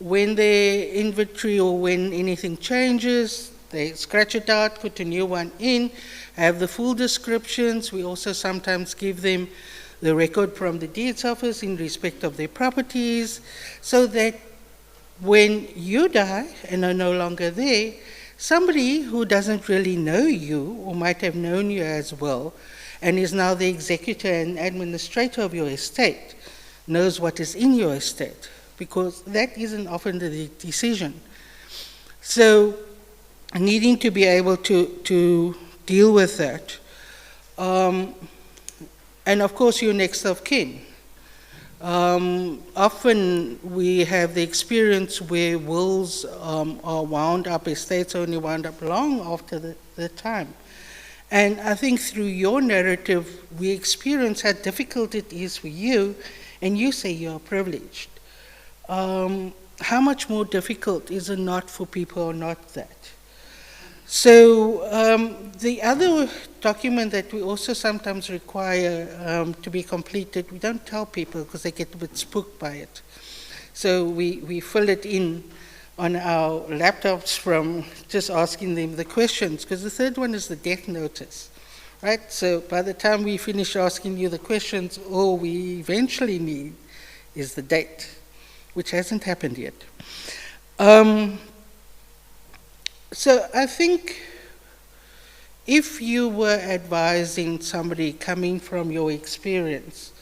When their inventory or when anything changes, they scratch it out, put a new one in, have the full descriptions. We also sometimes give them the record from the deeds office in respect of their properties, so that when you die and are no longer there, somebody who doesn't really know you or might have known you as well and is now the executor and administrator of your estate knows what is in your estate, because that isn't often the decision. So needing to be able to deal with that, And of course, your next of kin. Often we have the experience where wills are wound up, estates only wound up long after the time. And I think through your narrative, we experience how difficult it is for you, and you say you're privileged. How much more difficult is it not for people who are not that? So the other document that we also sometimes require to be completed, we don't tell people because they get a bit spooked by it. So we fill it in on our laptops from just asking them the questions, because the third one is the death notice, right? So by the time we finish asking you the questions, all we eventually need is the date, which hasn't happened yet. So I think if you were advising somebody coming from your experience,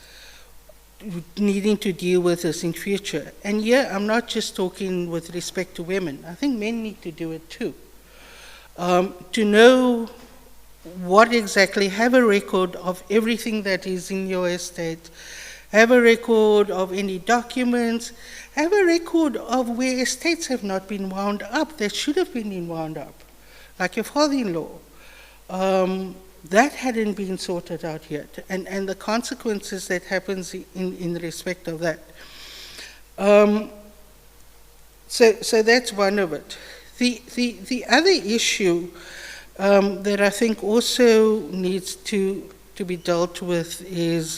needing to deal with this in future, and here I'm not just talking with respect to women, I think men need to do it too, to know what exactly, have a record of everything that is in your estate, have a record of any documents, have a record of where estates have not been wound up, that should have been wound up, like your father-in-law. That hadn't been sorted out yet, and the consequences that happens in respect of that. So that's one of it. The other issue that I think also needs to be dealt with is,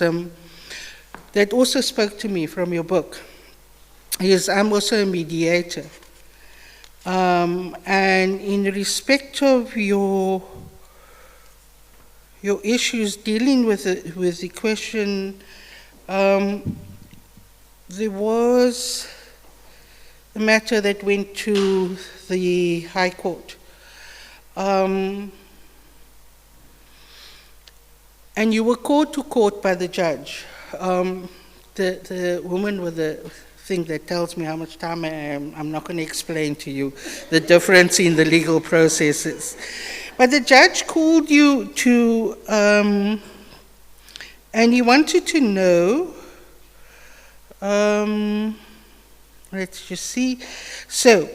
that also spoke to me from your book, is I'm also a mediator. And in respect of your issues dealing with the question, there was a matter that went to the High Court. And you were called to court by the judge. The woman with the thing that tells me how much time I am, I'm not going to explain to you the difference in the legal processes. But the judge called you to, and he wanted to know, let's just see. So,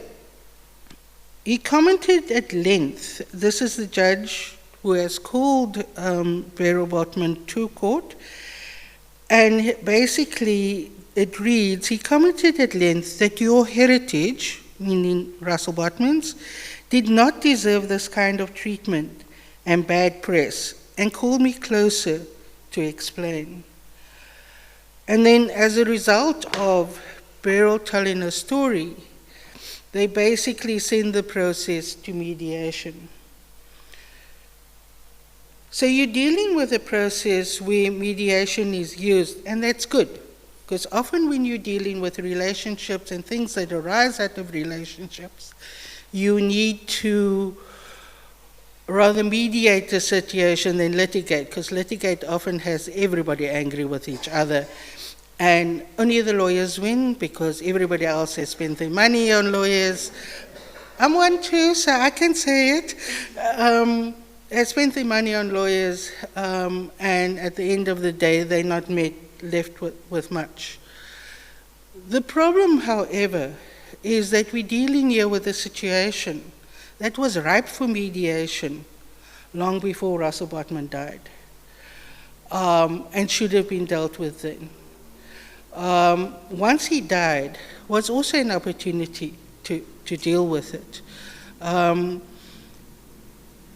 he commented at length. This is the judge who has called Beryl Botman to court. And basically, it reads, he commented at length that your heritage, meaning Russel Botman's, did not deserve this kind of treatment and bad press, and called me closer to explain. And then as a result of Beryl telling her story, they basically send the process to mediation. So you're dealing with a process where mediation is used, and that's good, because often when you're dealing with relationships and things that arise out of relationships, you need to rather mediate the situation than litigate, because litigate often has everybody angry with each other, and only the lawyers win because everybody else has spent their money on lawyers. I'm one too, so I can say it. Has spent their money on lawyers, and at the end of the day, they're not left with much. The problem, however, is that we're dealing here with a situation that was ripe for mediation long before Russel Botman died, and should have been dealt with then. Once he died, was also an opportunity to deal with it.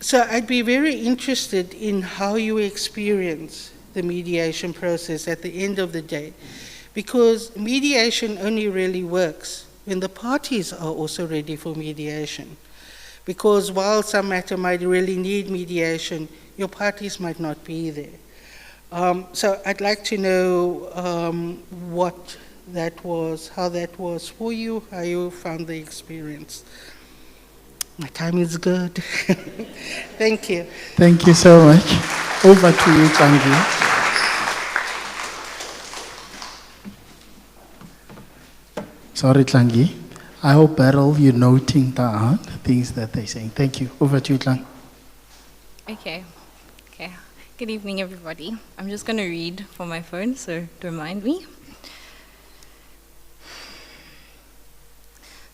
So I'd be very interested in how you experience the mediation process at the end of the day, because mediation only really works when the parties are also ready for mediation. Because while some matter might really need mediation, your parties might not be there. So I'd like to know what that was, how that was for you, how you found the experience. My time is good. Thank you.
Thank you so much. Over to you, Tlangi. Sorry, Tlangi. I hope, Beryl, you're noting down things that they're saying. Thank you. Over to you, Tlang.
Okay. Good evening, everybody. I'm just going to read from my phone, so don't mind me.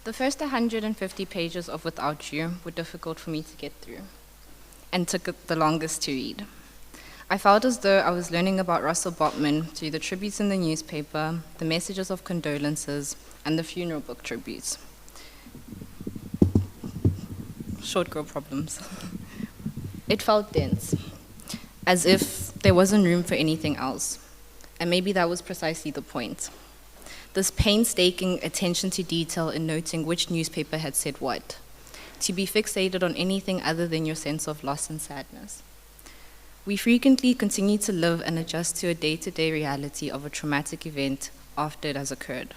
The first 150 pages of Without You were difficult for me to get through, and took the longest to read. I felt as though I was learning about Russel Botman through the tributes in the newspaper, the messages of condolences, and the funeral book tributes. Short girl problems. It felt dense, as if there wasn't room for anything else, and maybe that was precisely the point. This painstaking attention to detail in noting which newspaper had said what, to be fixated on anything other than your sense of loss and sadness. We frequently continue to live and adjust to a day-to-day reality of a traumatic event after it has occurred.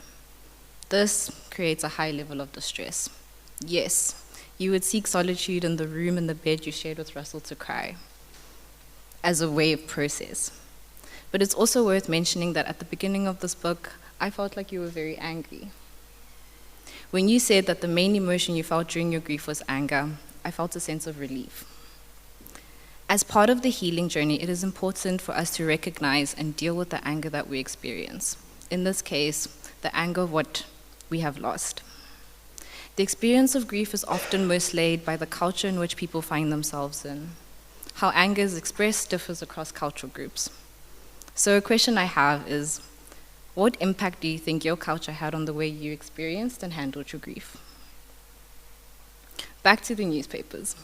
This creates a high level of distress. Yes, you would seek solitude in the room and the bed you shared with Russell to cry, as a way of process. But it's also worth mentioning that at the beginning of this book, I felt like you were very angry. When you said that the main emotion you felt during your grief was anger, I felt a sense of relief. As part of the healing journey, it is important for us to recognize and deal with the anger that we experience. In this case, the anger of what we have lost. The experience of grief is often mislaid by the culture in which people find themselves in. How anger is expressed differs across cultural groups. So a question I have is, what impact do you think your culture had on the way you experienced and handled your grief? Back to the newspapers.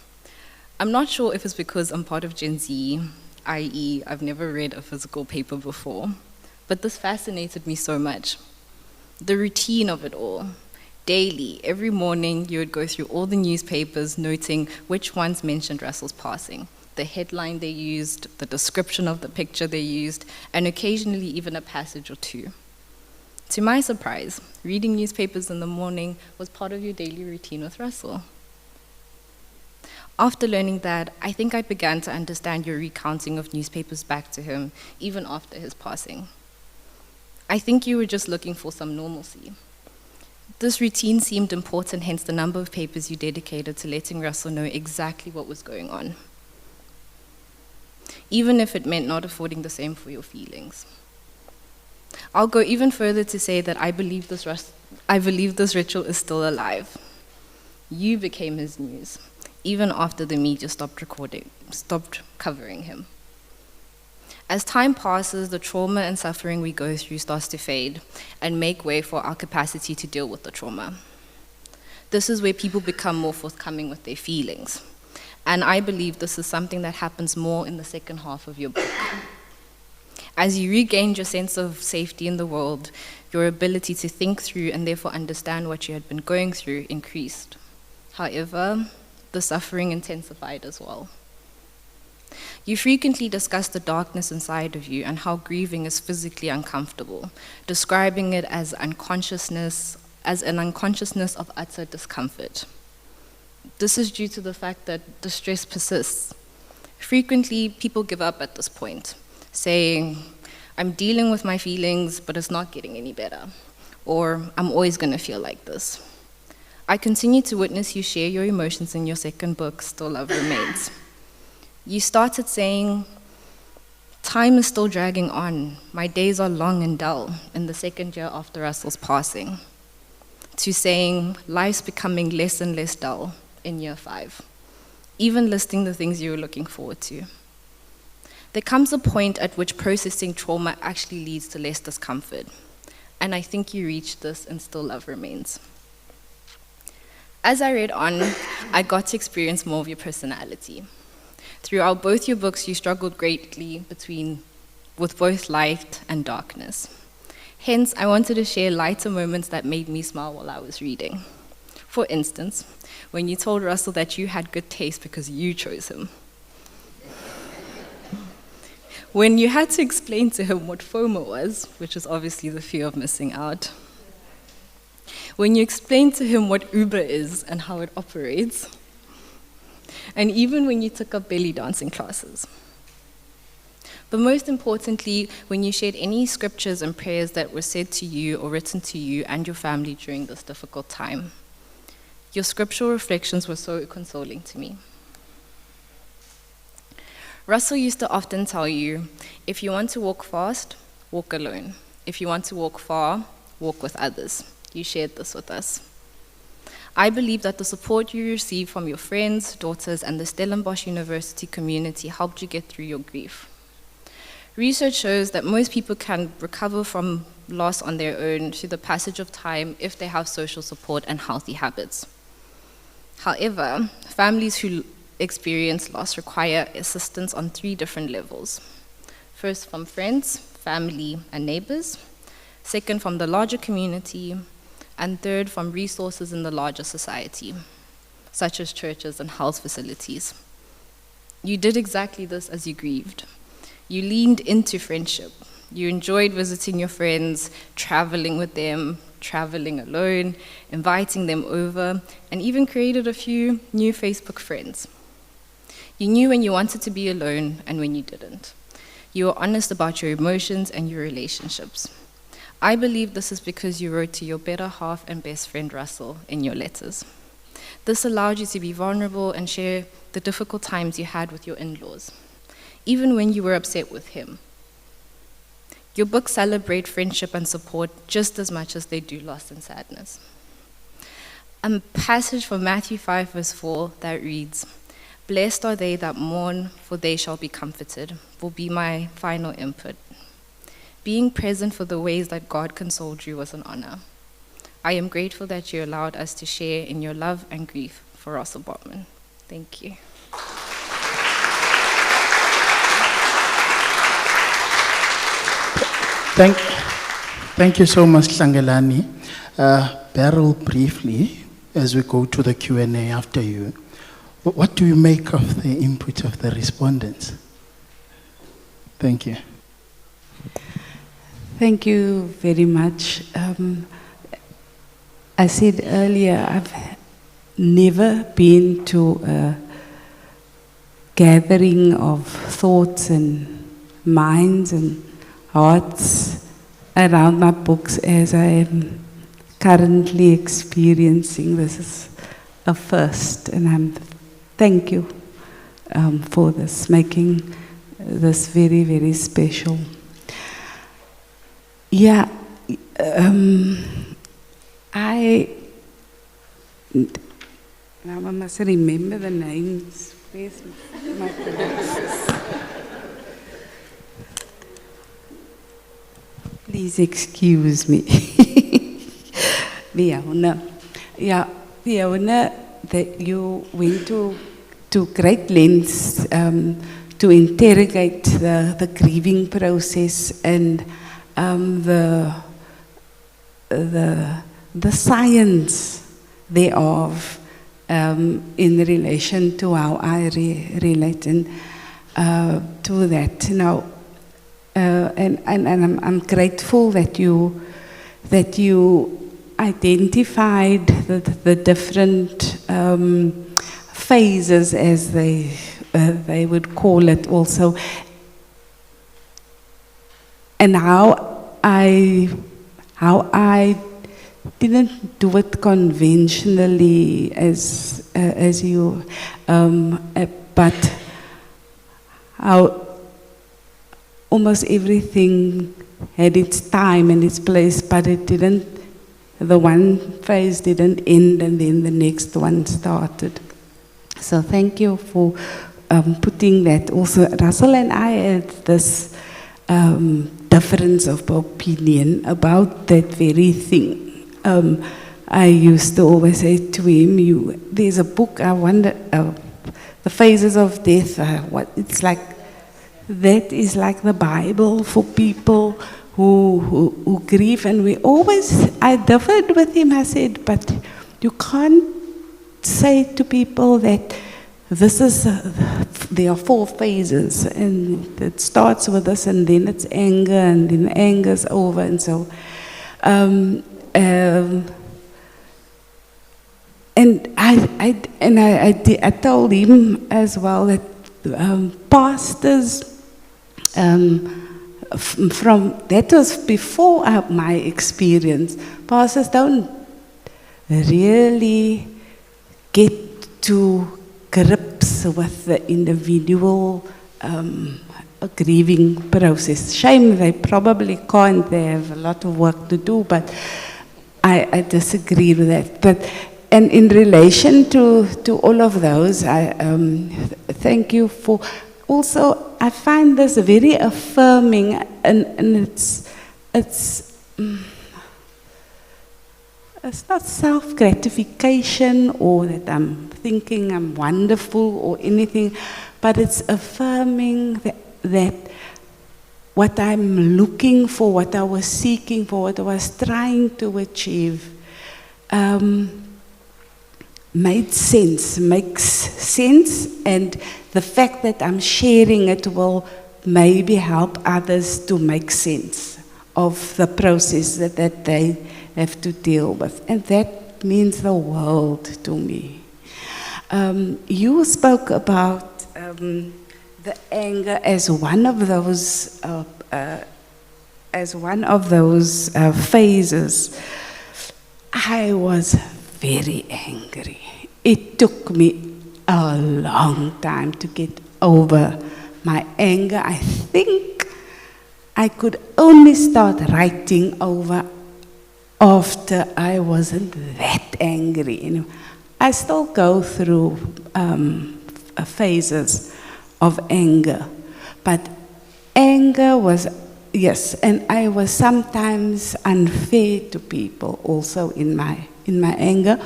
I'm not sure if it's because I'm part of Gen Z, i.e. I've never read a physical paper before, but this fascinated me so much. The routine of it all. Daily, every morning, you would go through all the newspapers, noting which ones mentioned Russell's passing, the headline they used, the description of the picture they used, and occasionally even a passage or two. To my surprise, reading newspapers in the morning was part of your daily routine with Russell. After learning that, I think I began to understand your recounting of newspapers back to him, even after his passing. I think you were just looking for some normalcy. This routine seemed important, hence the number of papers you dedicated to letting Russell know exactly what was going on, even if it meant not affording the same for your feelings. I'll go even further to say that I believe this ritual is still alive. You became his news, even after the media stopped covering him. As time passes, the trauma and suffering we go through starts to fade and make way for our capacity to deal with the trauma. This is where people become more forthcoming with their feelings. And I believe this is something that happens more in the second half of your book. As you regained your sense of safety in the world, your ability to think through and therefore understand what you had been going through increased. However, the suffering intensified as well. You frequently discuss the darkness inside of you and how grieving is physically uncomfortable, describing it as an unconsciousness of utter discomfort. This is due to the fact that distress persists. Frequently, people give up at this point, saying, I'm dealing with my feelings, but it's not getting any better, or I'm always going to feel like this. I continue to witness you share your emotions in your second book, Still Love Remains. You started saying, time is still dragging on. My days are long and dull in the second year after Russell's passing, to saying, life's becoming less and less dull in year 5, even listing the things you were looking forward to. There comes a point at which processing trauma actually leads to less discomfort, and I think you reached this in Still Love Remains. As I read on, I got to experience more of your personality. Throughout both your books, you struggled greatly with both light and darkness. Hence, I wanted to share lighter moments that made me smile while I was reading. For instance, when you told Russell that you had good taste because you chose him. When you had to explain to him what FOMO was, which is obviously the fear of missing out. When you explained to him what Uber is and how it operates. And even when you took up belly dancing classes. But most importantly, when you shared any scriptures and prayers that were said to you or written to you and your family during this difficult time. Your scriptural reflections were so consoling to me. Russell used to often tell you, if you want to walk fast, walk alone. If you want to walk far, walk with others. You shared this with us. I believe that the support you received from your friends, daughters, and the Stellenbosch University community helped you get through your grief. Research shows that most people can recover from loss on their own through the passage of time if they have social support and healthy habits. However, families who experience loss require assistance on 3 different levels. First, from friends, family, and neighbors. Second, from the larger community. And third, from resources in the larger society, such as churches and health facilities. You did exactly this as you grieved. You leaned into friendship. You enjoyed visiting your friends, traveling with them, traveling alone, inviting them over, and even created a few new Facebook friends. You knew when you wanted to be alone and when you didn't. You were honest about your emotions and your relationships. I believe this is because you wrote to your better half and best friend Russell in your letters. This allowed you to be vulnerable and share the difficult times you had with your in-laws, even when you were upset with him. Your books celebrate friendship and support just as much as they do loss and sadness. A passage from Matthew 5 verse 4 that reads, "Blessed are they that mourn, for they shall be comforted," will be my final input. Being present for the ways that God consoled you was an honor. I am grateful that you allowed us to share in your love and grief for Russel Botman. Thank you.
Thank you so much, Hlangelani. Beryl, briefly, as we go to the Q&A after you, what do you make of the input of the respondents? Thank you.
Thank you very much. I said earlier, I've never been to a gathering of thoughts and minds and hearts around my books as I am currently experiencing. This is a first, and thank you for this, making this very, very special. Yeah, now I must remember the names. Where's my glasses? Please excuse me. Fiona, that you went to great lengths to interrogate the grieving process and the science thereof in relation to how I relate to that. Now, and I'm grateful that you identified the different phases, as they would call it also, and how I didn't do it conventionally as you, but how almost everything had its time and its place, but it didn't. The one phase didn't end, and then the next one started. So thank you for putting that. Also, Russell and I had this difference of opinion about that very thing. I used to always say to him, there's a book, I wonder, The Phases of Death, it's like, that is like the Bible for people who grieve. And I differed with him. I said, but you can't say to people that there are 4 phases, and it starts with this, and then it's anger, and then anger's over, and so. And I told him as well that pastors, that was before my experience, pastors don't really get to grips with the individual a grieving process. Shame they probably can't, they have a lot of work to do, but I disagree with that. And in relation to all of those, I thank you for, also I find this very affirming, and it's not self-gratification or that I'm thinking I'm wonderful or anything, but it's affirming that what I'm looking for, what I was seeking for, what I was trying to achieve, makes sense, and the fact that I'm sharing it will maybe help others to make sense of the process that they have to deal with, and that means the world to me. You spoke about the anger as one of those phases. I was very angry. It took me a long time to get over my anger. I think I could only start writing over after I wasn't that angry. I still go through phases of anger, but anger was, yes, and I was sometimes unfair to people also in my anger,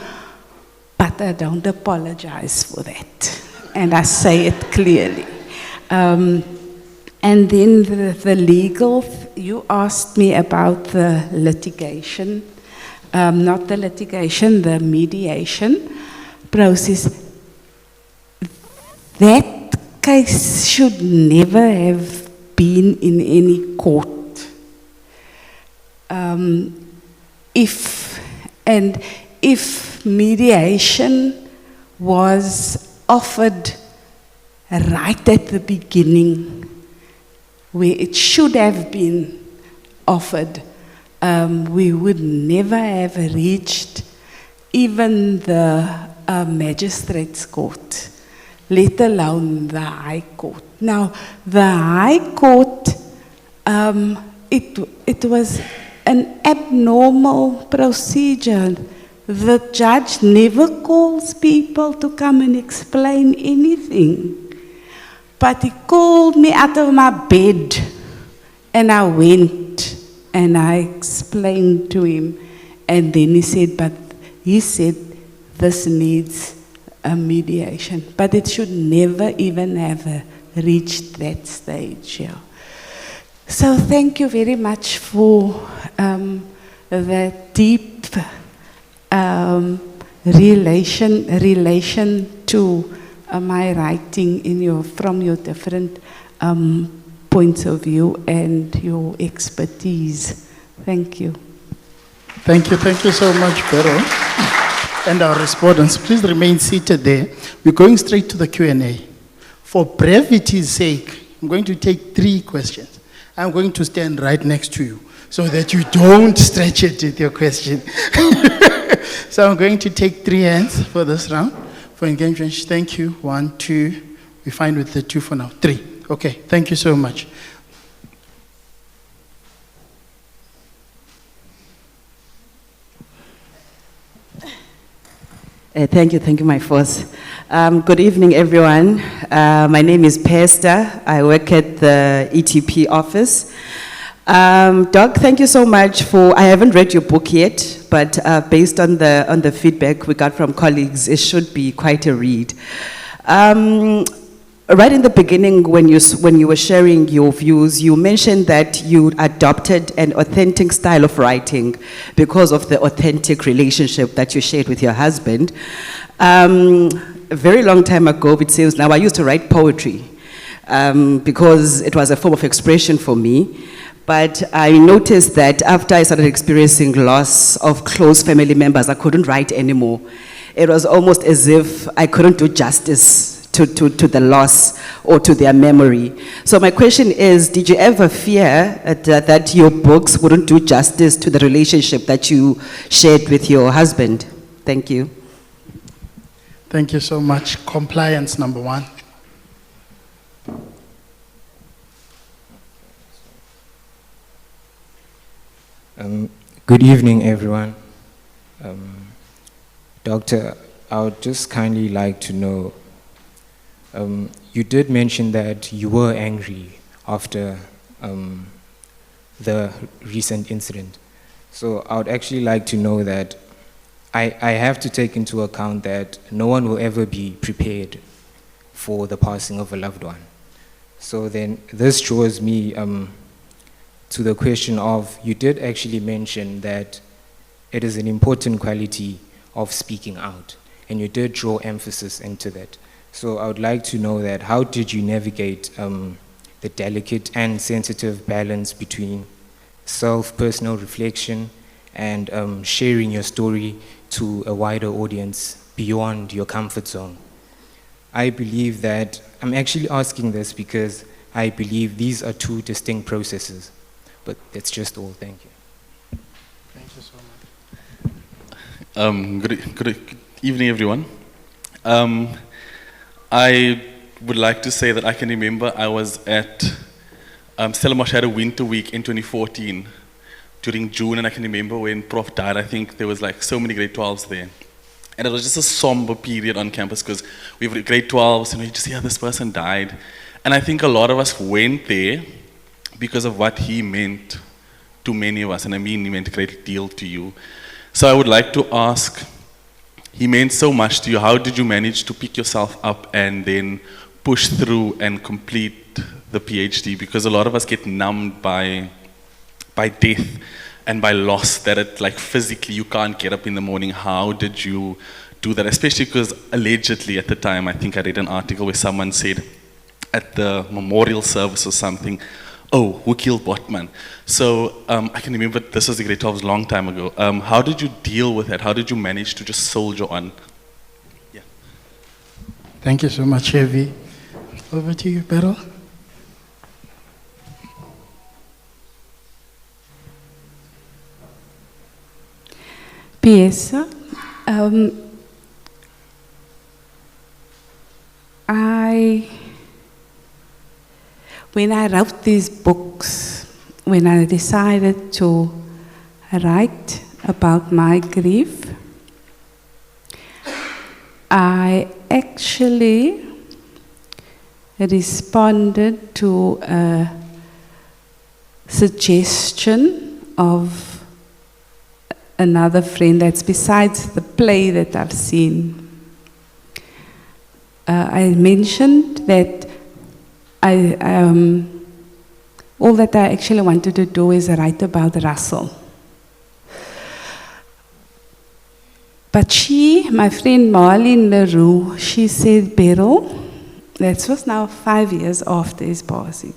but I don't apologize for that, and I say it clearly. And then the legal, you asked me about the litigation, not the litigation, the mediation process. That case should never have been in any court. If mediation was offered right at the beginning, where it should have been offered, we would never have reached even the magistrate's court, let alone the High Court. Now, the High Court, it was an abnormal procedure. The judge never calls people to come and explain anything. But he called me out of my bed, and I went and I explained to him, and then he said, this needs a mediation. But it should never even have reached that stage. Yeah. So thank you very much for that deep relation to my writing from your different points of view and your expertise. Thank you.
Thank you so much, Beryl. And our respondents, please remain seated there. We're going straight to the Q&A. For brevity's sake, I'm going to take 3 questions. I'm going to stand right next to you so that you don't stretch it with your question. So I'm going to take 3 hands for this round. For engagement, thank you. 1, 2. We're fine with the 2 for now. 3. Okay, thank you so much.
Thank you, my boss. Good evening, everyone. My name is Pesta. I work at the ETP office. Doc, thank you so much for, I haven't read your book yet, but based on the feedback we got from colleagues, it should be quite a read. Right in the beginning, when you were sharing your views, you mentioned that you adopted an authentic style of writing because of the authentic relationship that you shared with your husband. A very long time ago, it seems now, I used to write poetry because it was a form of expression for me. But I noticed that after I started experiencing loss of close family members, I couldn't write anymore. It was almost as if I couldn't do justice to the loss or to their memory. So my question is, did you ever fear that your books wouldn't do justice to the relationship that you shared with your husband? Thank you.
Thank you so much. Compliance, number 1.
Good evening, everyone. Doctor, I would just kindly like to know, you did mention that you were angry after the recent incident. So I would actually like to know that I have to take into account that no one will ever be prepared for the passing of a loved one. So then this draws me to the question of, you did actually mention that it is an important quality of speaking out, and you did draw emphasis into that. So I would like to know that, how did you navigate the delicate and sensitive balance between personal reflection and sharing your story to a wider audience beyond your comfort zone? I believe that, I'm actually asking this because I believe these are two distinct processes. But that's just all. Thank you.
Thank you so much.
Good evening, everyone. I would like to say that I can remember I was at Stellenbosch had a winter week in 2014 during June, and I can remember when Prof died. I think there was like so many grade 12s there. And it was just a somber period on campus because we have grade 12s, and you just hear this person died. And I think a lot of us went there because of what he meant to many of us, and I mean he meant a great deal to you. So I would like to ask, he meant so much to you, how did you manage to pick yourself up and then push through and complete the PhD? Because a lot of us get numbed by death and by loss, that it like physically you can't get up in the morning. How did you do that? Especially because allegedly at the time, I think I read an article where someone said at the memorial service or something, oh, who killed Botman? So I can remember, this was the grade 12, a long time ago. How did you deal with that? How did you manage to just soldier on? Yeah.
Thank you so much, Evie. Over to you, Beryl.
Yes, when I wrote these books, when I decided to write about my grief, I actually responded to a suggestion of another friend that's besides the play that I've seen. I mentioned that all that I actually wanted to do is write about Russel. But she, my friend Marlene Leroux, she said, Beryl, that was now 5 years after his passing,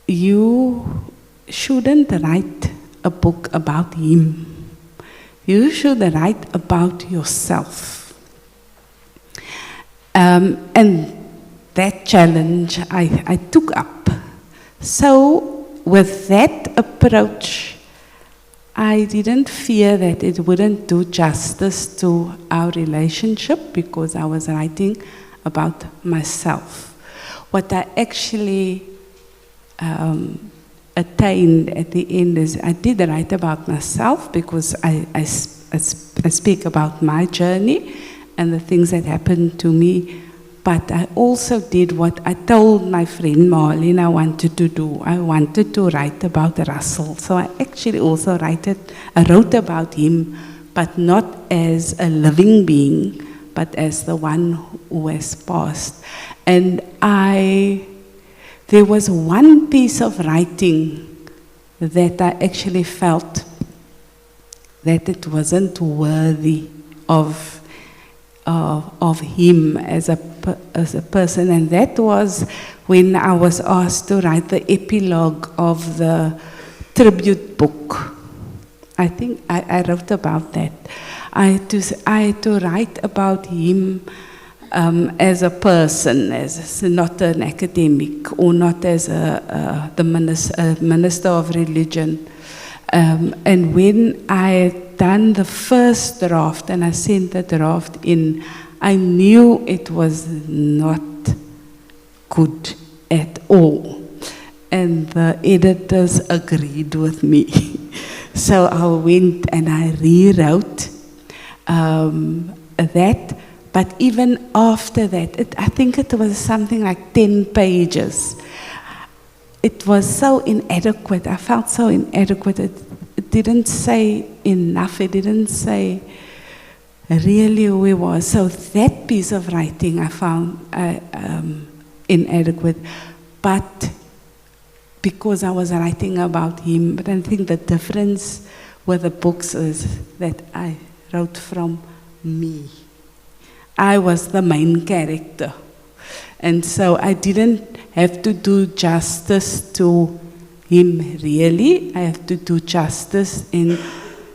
you shouldn't write a book about him. You should write about yourself. And that challenge I took up. So with that approach, I didn't fear that it wouldn't do justice to our relationship because I was writing about myself. What I actually attained at the end is I did write about myself because I speak about my journey and the things that happened to me. But I also did what I told my friend Marlene I wanted to do. I wanted to write about Russel. So I actually also wrote about him, but not as a living being, but as the one who has passed. And there was one piece of writing that I actually felt that it wasn't worthy of him as a person, and that was when I was asked to write the epilogue of the tribute book. I think I wrote about that. I had to write about him as a person, as not an academic or not as the minister of religion. And when I had done the first draft and I sent the draft in, I knew it was not good at all. And the editors agreed with me. So I went and I rewrote that. But even after that, I think it was something like 10 pages. It was so inadequate. I felt so inadequate. It didn't say enough. It didn't say really who he was. So that piece of writing I found inadequate. But because I was writing about him, but I think the difference with the books is that I wrote from me. I was the main character. And so I didn't have to do justice to him really. I have to do justice in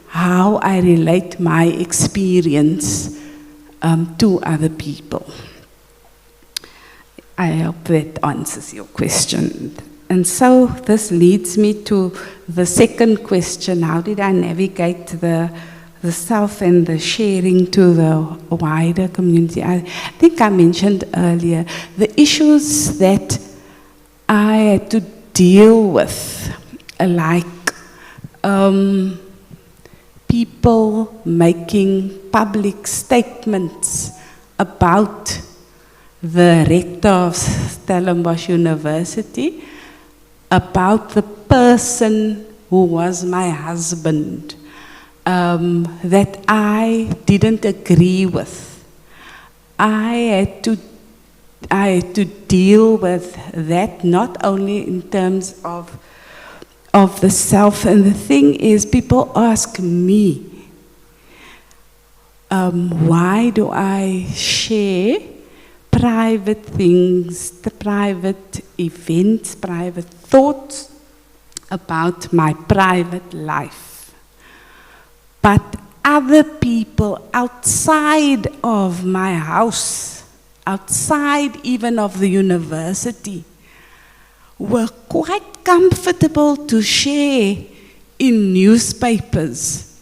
how I relate my experience to other people. I hope that answers your question. And so this leads me to the second question: how did I navigate the self and the sharing to the wider community? I think I mentioned earlier the issues that I had to deal with, like people making public statements about the rector of Stellenbosch University, about the person who was my husband, that I didn't agree with. I had to deal with that, not only in terms of the self. And the thing is, people ask me, why do I share private things, the private events, private thoughts about my private life? But other people outside of my house, outside even of the university, were quite comfortable to share in newspapers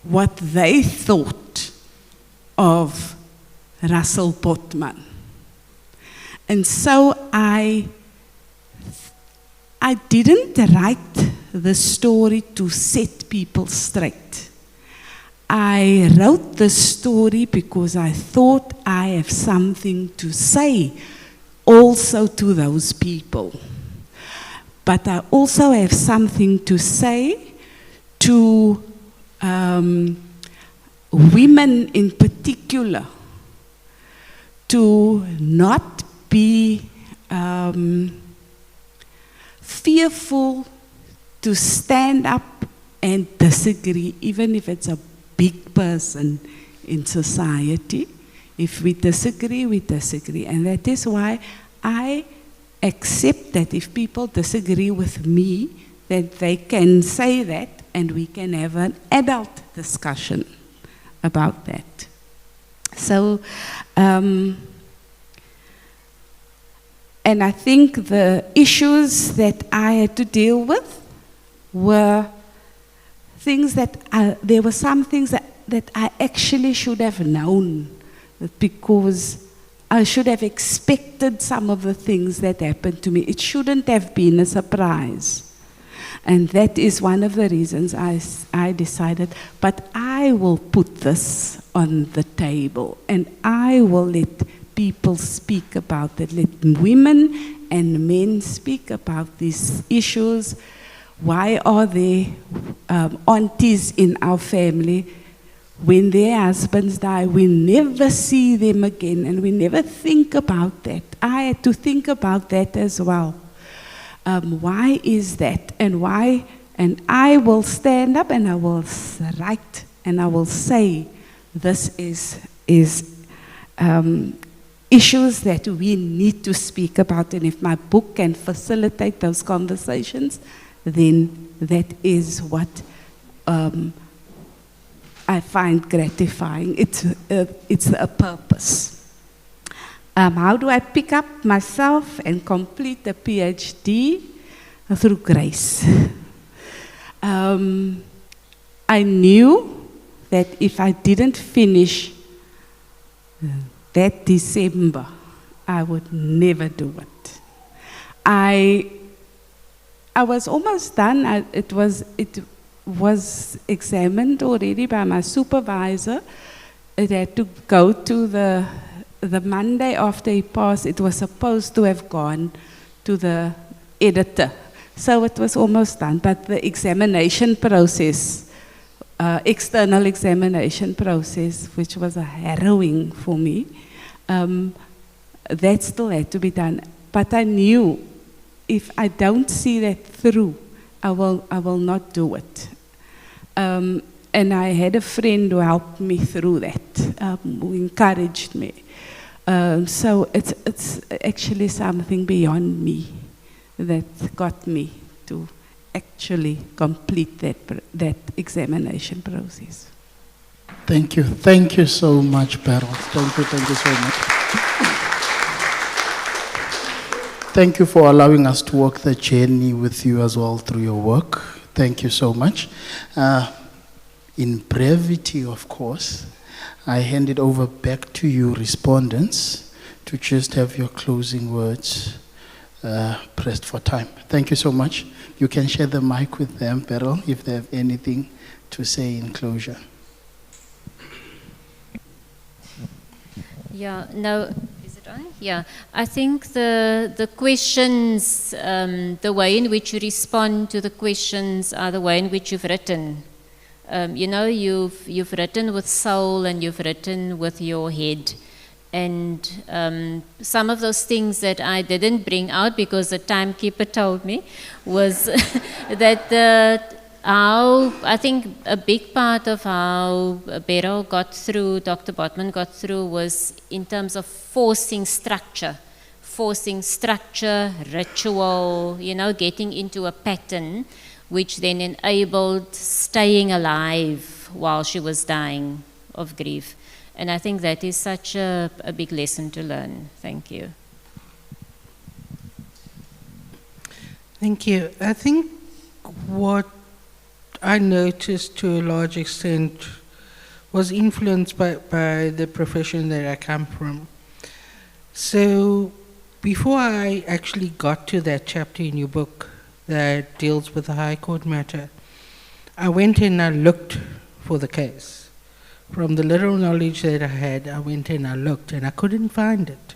what they thought of Russel Botman. And so I didn't write the story to set people straight. I wrote the story because I thought I have something to say also to those people. But I also have something to say to women in particular, to not be fearful to stand up and disagree, even if it's a big person in society. If we disagree, we disagree. And that is why I accept that if people disagree with me, that they can say that and we can have an adult discussion about that. So, and I think the issues that I had to deal with were things that, there were some things that I actually should have known, because I should have expected some of the things that happened to me. It shouldn't have been a surprise. And that is one of the reasons I decided, but I will put this on the table and I will let people speak about it. Let women and men speak about these issues. Why are there aunties in our family, when their husbands die, we never see them again, and we never think about that? I had to think about that as well. Why is that? And why? And I will stand up and I will write and I will say, this is issues that we need to speak about. And if my book can facilitate those conversations, then that is what I find gratifying. It's a purpose. How do I pick up myself and complete a PhD? Through grace. I knew that if I didn't finish that December, I would never do it. I was almost done. was examined already by my supervisor. It had to go to the Monday after he passed. It was supposed to have gone to the editor. So it was almost done, but the examination process, external examination process, which was a harrowing for me, that still had to be done. But I knew if I don't see that through, I will not do it. And I had a friend who helped me through that, who encouraged me. So it's actually something beyond me that got me to actually complete that examination process.
Thank you. Thank you so much, Beryl. Thank you so much. Thank you for allowing us to walk the journey with you as well through your work. Thank you so much. In brevity, of course, I hand it over back to you, respondents, to just have your closing words pressed for time. Thank you so much. You can share the mic with them, Beryl, if they have anything to say in closure.
Yeah, no, is it on? Yeah, I think the questions, the way in which you respond to the questions are the way in which you've written. You know, you've written with soul and you've written with your head. And some of those things that I didn't bring out because the timekeeper told me was that how, I think a big part of how Beryl got through, Dr. Botman got through, was in terms of forcing structure, ritual, you know, getting into a pattern, which then enabled staying alive while she was dying of grief. And I think that is such a big lesson to learn. Thank you.
Thank you. I think what I noticed to a large extent was influenced by the profession that I come from. So before I actually got to that chapter in your book that deals with the High Court matter, I went in and I looked for the case. From the little knowledge that I had, I went in, I looked, and I couldn't find it.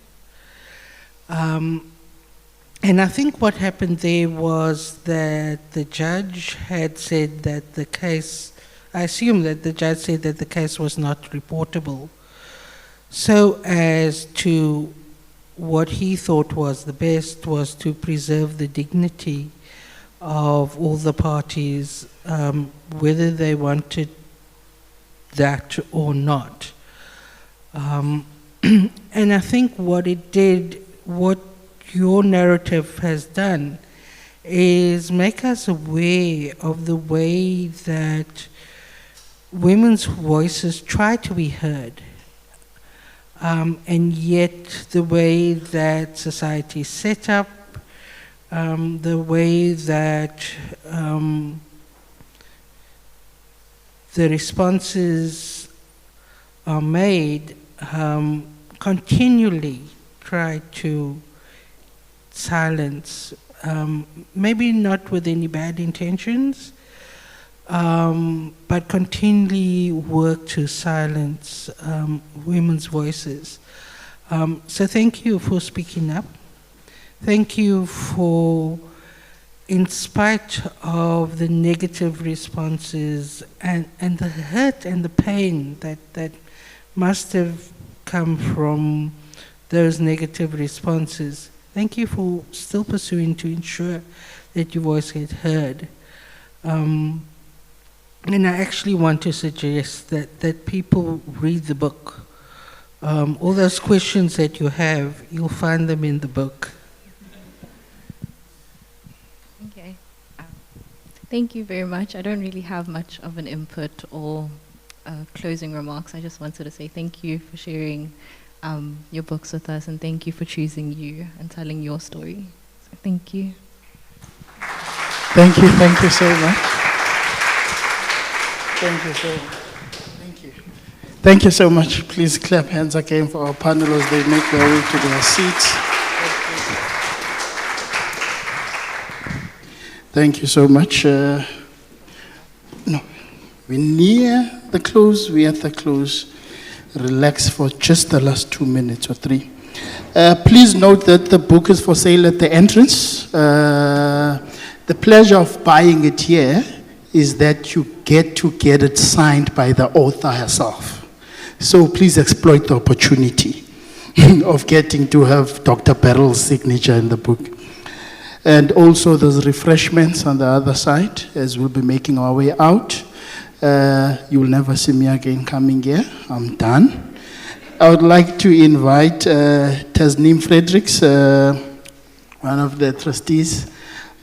And I think what happened there was that the judge had said that the case, I assume that the judge said that the case was not reportable, so as to what he thought was the best was to preserve the dignity of all the parties, whether they wanted that or not. And I think what it did, what your narrative has done, is make us aware of the way that women's voices try to be heard, and yet the way that society is set up, the way that the responses are made, continually try to silence, maybe not with any bad intentions, but continually work to silence women's voices. So thank you for speaking up. Thank you for, in spite of the negative responses and the hurt and the pain that must have come from those negative responses, thank you for still pursuing to ensure that your voice gets heard. And I actually want to suggest that people read the book. All those questions that you have, you'll find them in the book.
Okay. Thank you very much. I don't really have much of an input or closing remarks. I just wanted to say thank you for sharing your books with us, and thank you for choosing you and telling your story. So thank you.
Thank you so much. Thank you so much. Thank you. Thank you so much. Please clap hands again for our panel as they make their way to their seats. Thank you so much. We're near the close, we're at the close. Relax for just the last 2 minutes or 3. Please note that the book is for sale at the entrance. The pleasure of buying it here is that you get to get it signed by the author herself. So please exploit the opportunity of getting to have Dr. Beryl's signature in the book. And also there's refreshments on the other side as we'll be making our way out. You will never see me again coming here. I'm done. I would like to invite Tasneem Fredericks, one of the trustees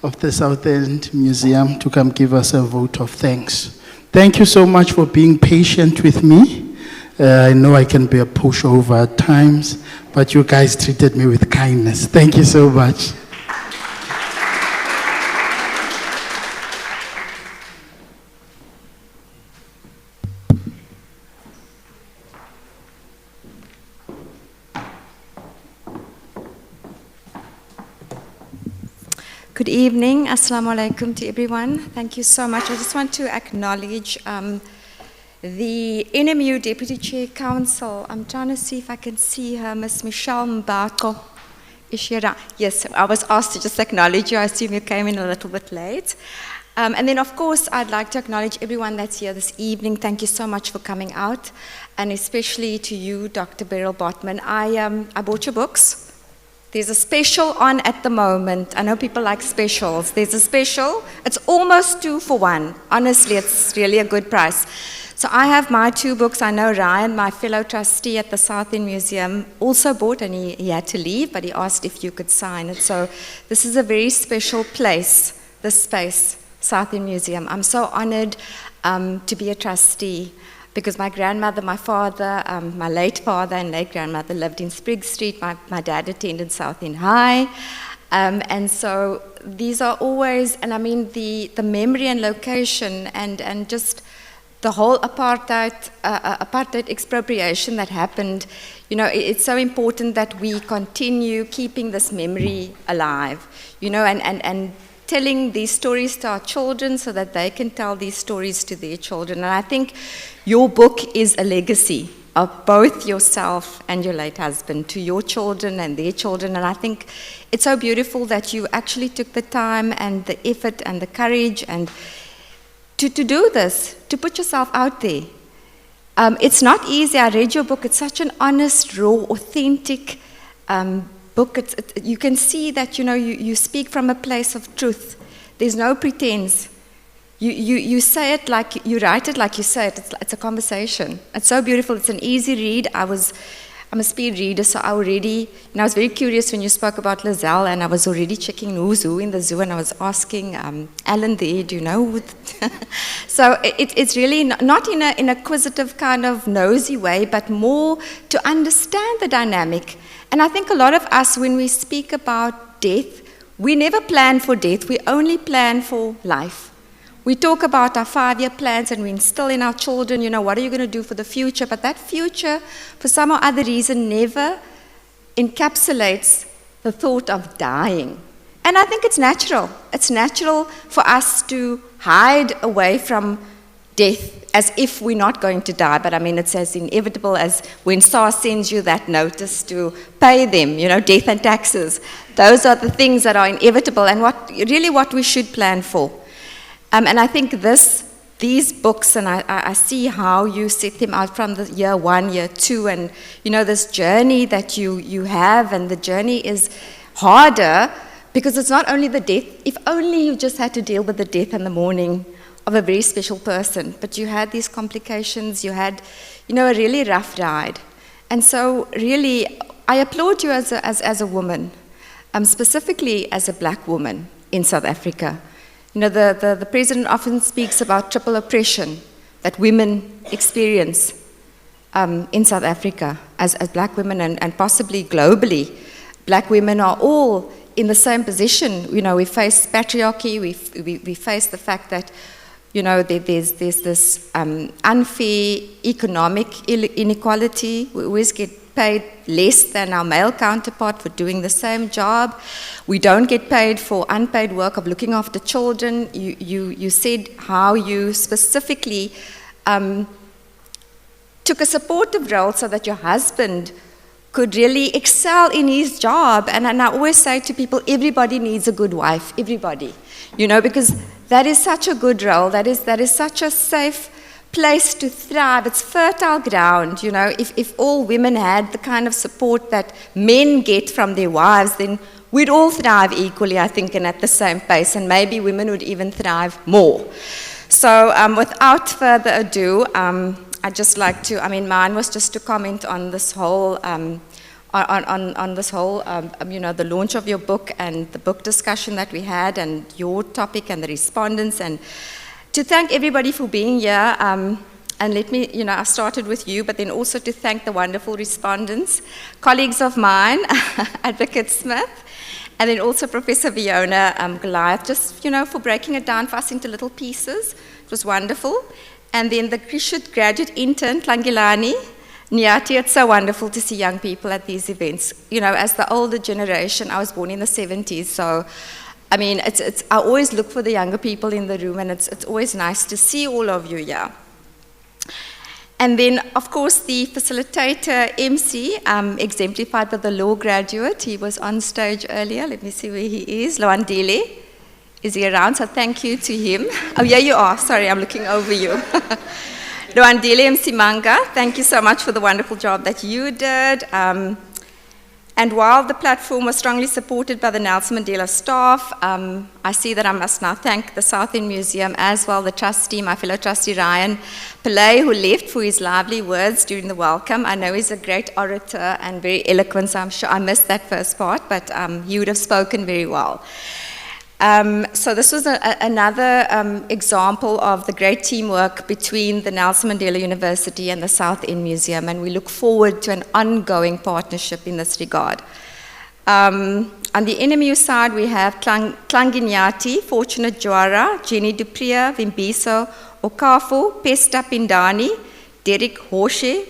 of the South End Museum, to come give us a vote of thanks. Thank you so much for being patient with me. I know I can be a pushover at times, but you guys treated me with kindness. Thank you so much.
Good evening. Assalamu alaikum to everyone. Thank you so much. I just want to acknowledge the NMU Deputy Chair Council. I'm trying to see if I can see her, Miss Michelle Mbato. Is she around? Yes, I was asked to just acknowledge you. I assume you came in a little bit late. And then, of course, I'd like to acknowledge everyone that's here this evening. Thank you so much for coming out, and especially to you, Dr. Beryl Botman. I bought your books. There's a special on at the moment. I know people like specials. There's a special. It's almost 2 for 1. Honestly, it's really a good price. So I have my 2 books. I know Ryan, my fellow trustee at the South End Museum, also bought, and he had to leave, but he asked if you could sign it. So this is a very special place, this space, South End Museum. I'm so honored to be a trustee, because my grandmother, my father, my late father and late grandmother lived in Sprigg Street. My dad attended South End High. And so these are always, and I mean the memory and location and just the whole apartheid expropriation that happened, you know, it's so important that we continue keeping this memory alive, you know, and telling these stories to our children so that they can tell these stories to their children. And I think your book is a legacy of both yourself and your late husband to your children and their children. And I think it's so beautiful that you actually took the time and the effort and the courage and to do this, to put yourself out there. It's not easy. I read your book. It's such an honest, raw, authentic book. You can see that, you know, you speak from a place of truth. There's no pretense. You say it like, you write it like you say it. It's a conversation. It's so beautiful. It's an easy read. I'm a speed reader, so I was very curious when you spoke about Lizelle, and I was already checking who's who in the zoo, and I was asking Alan there, do you know who? So it's really not in an acquisitive kind of nosy way, but more to understand the dynamic. And I think a lot of us, when we speak about death, we never plan for death, we only plan for life. We talk about our 5-year plans and we instill in our children, you know, what are you going to do for the future? But that future, for some or other reason, never encapsulates the thought of dying. And I think it's natural. It's natural for us to hide away from death as if we're not going to die. But I mean, it's as inevitable as when SARS sends you that notice to pay them, you know, death and taxes. Those are the things that are inevitable and what we should plan for. And I think these books, and I see how you set them out from the year 1, year 2, and you know this journey that you have, and the journey is harder because it's not only the death. If only you just had to deal with the death and the mourning of a very special person, but you had these complications. You had, you know, a really rough ride, and so really, I applaud you as a woman, specifically as a black woman in South Africa. You know, the president often speaks about triple oppression that women experience in South Africa as black women and possibly globally. Black women are all in the same position. You know, we face patriarchy, we face the fact that, you know, there's this unfair economic inequality. We always get paid less than our male counterpart for doing the same job. We don't get paid for unpaid work of looking after children. You said how you specifically took a supportive role so that your husband could really excel in his job. And I always say to people, everybody needs a good wife, everybody. You know, because that is such a good role, that is such a safe place to thrive. It's fertile ground, you know. If all women had the kind of support that men get from their wives, then we'd all thrive equally, I think, and at the same pace, and maybe women would even thrive more. So without further ado, I'd just like to, mine was just to comment on this whole, on this whole, the launch of your book and the book discussion that we had and your topic and the respondents, and to thank everybody for being here. And let me, I started with you, but then also to thank the wonderful respondents, colleagues of mine, Advocate Smith, and then also Professor Fiona Goliath, just, for breaking it down for us into little pieces. It was wonderful. And then the graduate intern, Tlangilani, Nyati, it's so wonderful to see young people at these events. As the older generation, I was born in the 70s, so, I always look for the younger people in the room, and it's always nice to see all of you here. And then, of course, the facilitator, MC, exemplified by the law graduate. He was on stage earlier. Let me see where he is. Loandile. Is he around? So thank you to him. Oh, yeah, you are. Sorry, I'm looking over you. Loandile Msimanga, thank you so much for the wonderful job that you did. And while the platform was strongly supported by the Nelson Mandela staff, I see that I must now thank the South End Museum as well, the trustee, my fellow trustee Ryan Pillay, who left for his lively words during the welcome. I know he's a great orator and very eloquent, so I'm sure I missed that first part, but he would have spoken very well. So this was another example of the great teamwork between the Nelson Mandela University and the South End Museum, and we look forward to an ongoing partnership in this regard. On the NMU side, we have Tlanginyati, Fortunate Jwara, Jenny Dupriya, Vimbiso Okafu, Pesta Pindani, Derek Horshe,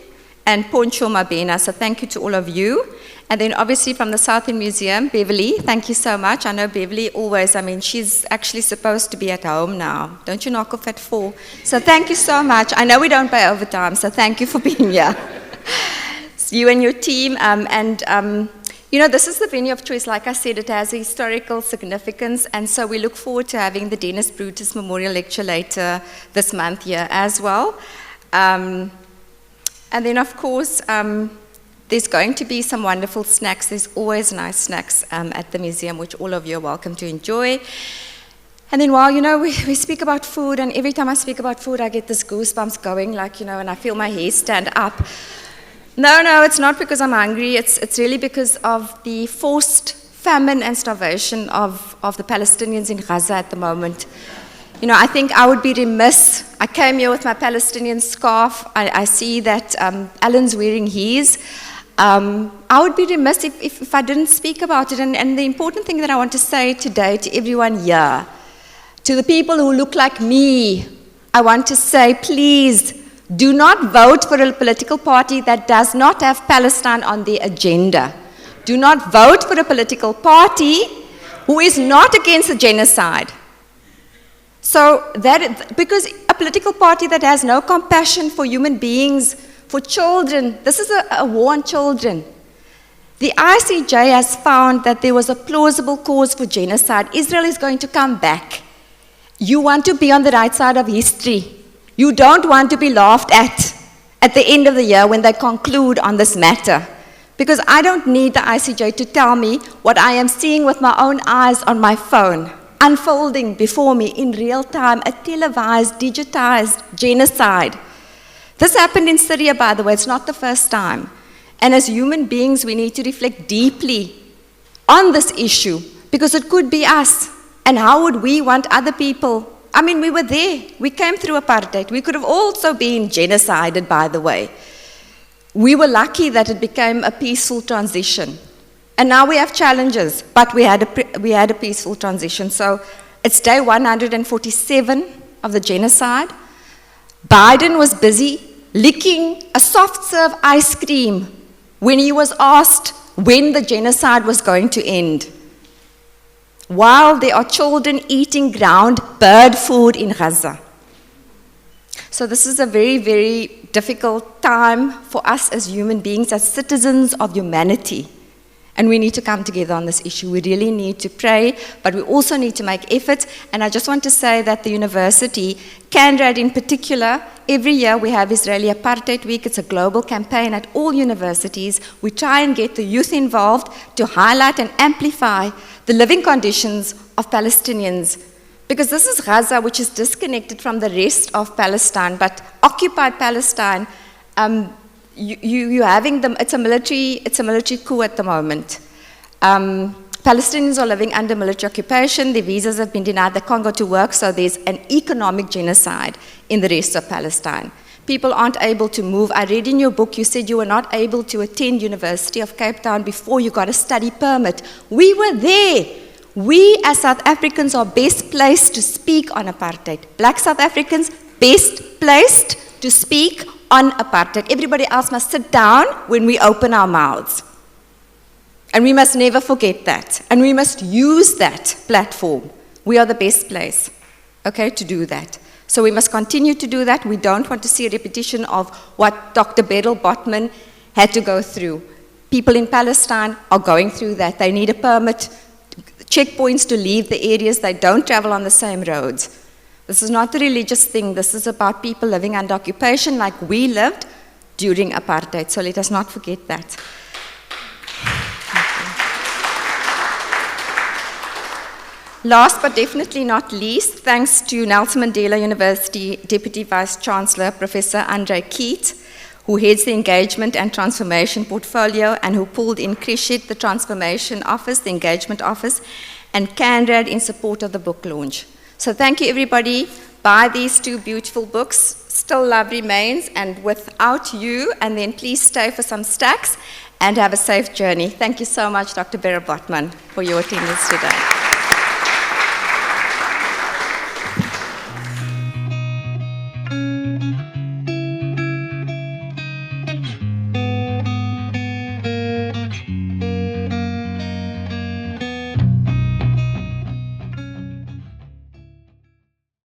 and Poncho Mabena. So thank you to all of you. And then obviously from the South End Museum, Beverly, thank you so much. I know Beverly always, she's actually supposed to be at home now. Don't you knock off at 4? So thank you so much. I know we don't pay overtime, so thank you for being here. You and your team, this is the venue of choice. Like I said, it has a historical significance, and so we look forward to having the Dennis Brutus Memorial Lecture later this month here as well. And then, of course, there's going to be some wonderful snacks. There's always nice snacks at the museum, which all of you are welcome to enjoy. And then while, we speak about food, and every time I speak about food, I get this goosebumps going, and I feel my hair stand up. No, it's not because I'm hungry. It's really because of the forced famine and starvation of the Palestinians in Gaza at the moment. I think I would be remiss. I came here with my Palestinian scarf. I see that Alan's wearing his. I would be remiss if I didn't speak about it. And the important thing that I want to say today to everyone here, to the people who look like me, I want to say, please, do not vote for a political party that does not have Palestine on their agenda. Do not vote for a political party who is not against the genocide. So because a political party that has no compassion for human beings, for children, this is a war on children. The ICJ has found that there was a plausible cause for genocide. Israel is going to come back. You want to be on the right side of history. You don't want to be laughed at the end of the year when they conclude on this matter. Because I don't need the ICJ to tell me what I am seeing with my own eyes on my phone, unfolding before me in real time, a televised, digitized genocide. This happened in Syria, by the way. It's not the first time. And as human beings, we need to reflect deeply on this issue, because it could be us. And how would we want other people? We were there. We came through apartheid. We could have also been genocided, by the way. We were lucky that it became a peaceful transition. And now we have challenges, but we had a peaceful transition. So it's day 147 of the genocide. Biden was busy licking a soft serve ice cream when he was asked when the genocide was going to end, while there are children eating ground bird food in Gaza. So this is a very, very difficult time for us as human beings, as citizens of humanity. And we need to come together on this issue. We really need to pray, but we also need to make efforts. And I just want to say that the university, CANRAD in particular, every year we have Israeli Apartheid Week. It's a global campaign at all universities. We try and get the youth involved to highlight and amplify the living conditions of Palestinians. Because this is Gaza, which is disconnected from the rest of Palestine, but occupied Palestine, you're having them, it's a military coup at the moment. Palestinians are living under military occupation, their visas have been denied, they can't go to work, so there's an economic genocide in the rest of Palestine. People aren't able to move. I read in your book, you said you were not able to attend University of Cape Town before you got a study permit. We were there. We as South Africans are best placed to speak on apartheid. Black South Africans, best placed to speak on apartheid. Everybody else must sit down when we open our mouths. And we must never forget that. And we must use that platform. We are the best place, okay, to do that. So we must continue to do that. We don't want to see a repetition of what Dr. Beryl Botman had to go through. People in Palestine are going through that. They need a permit, checkpoints to leave the areas. They don't travel on the same roads. This is not a religious thing. This is about people living under occupation like we lived during apartheid. So let us not forget that. Last but definitely not least, thanks to Nelson Mandela University Deputy Vice Chancellor, Professor Andre Keat, who heads the Engagement and Transformation Portfolio and who pulled in Krishet, the Transformation Office, the Engagement Office, and CANRAD in support of the book launch. So thank you everybody. Buy these two beautiful books. Still Love Remains and Without You, and then please stay for some stacks and have a safe journey. Thank you so much, Dr. Beryl Botman, for your attendance today.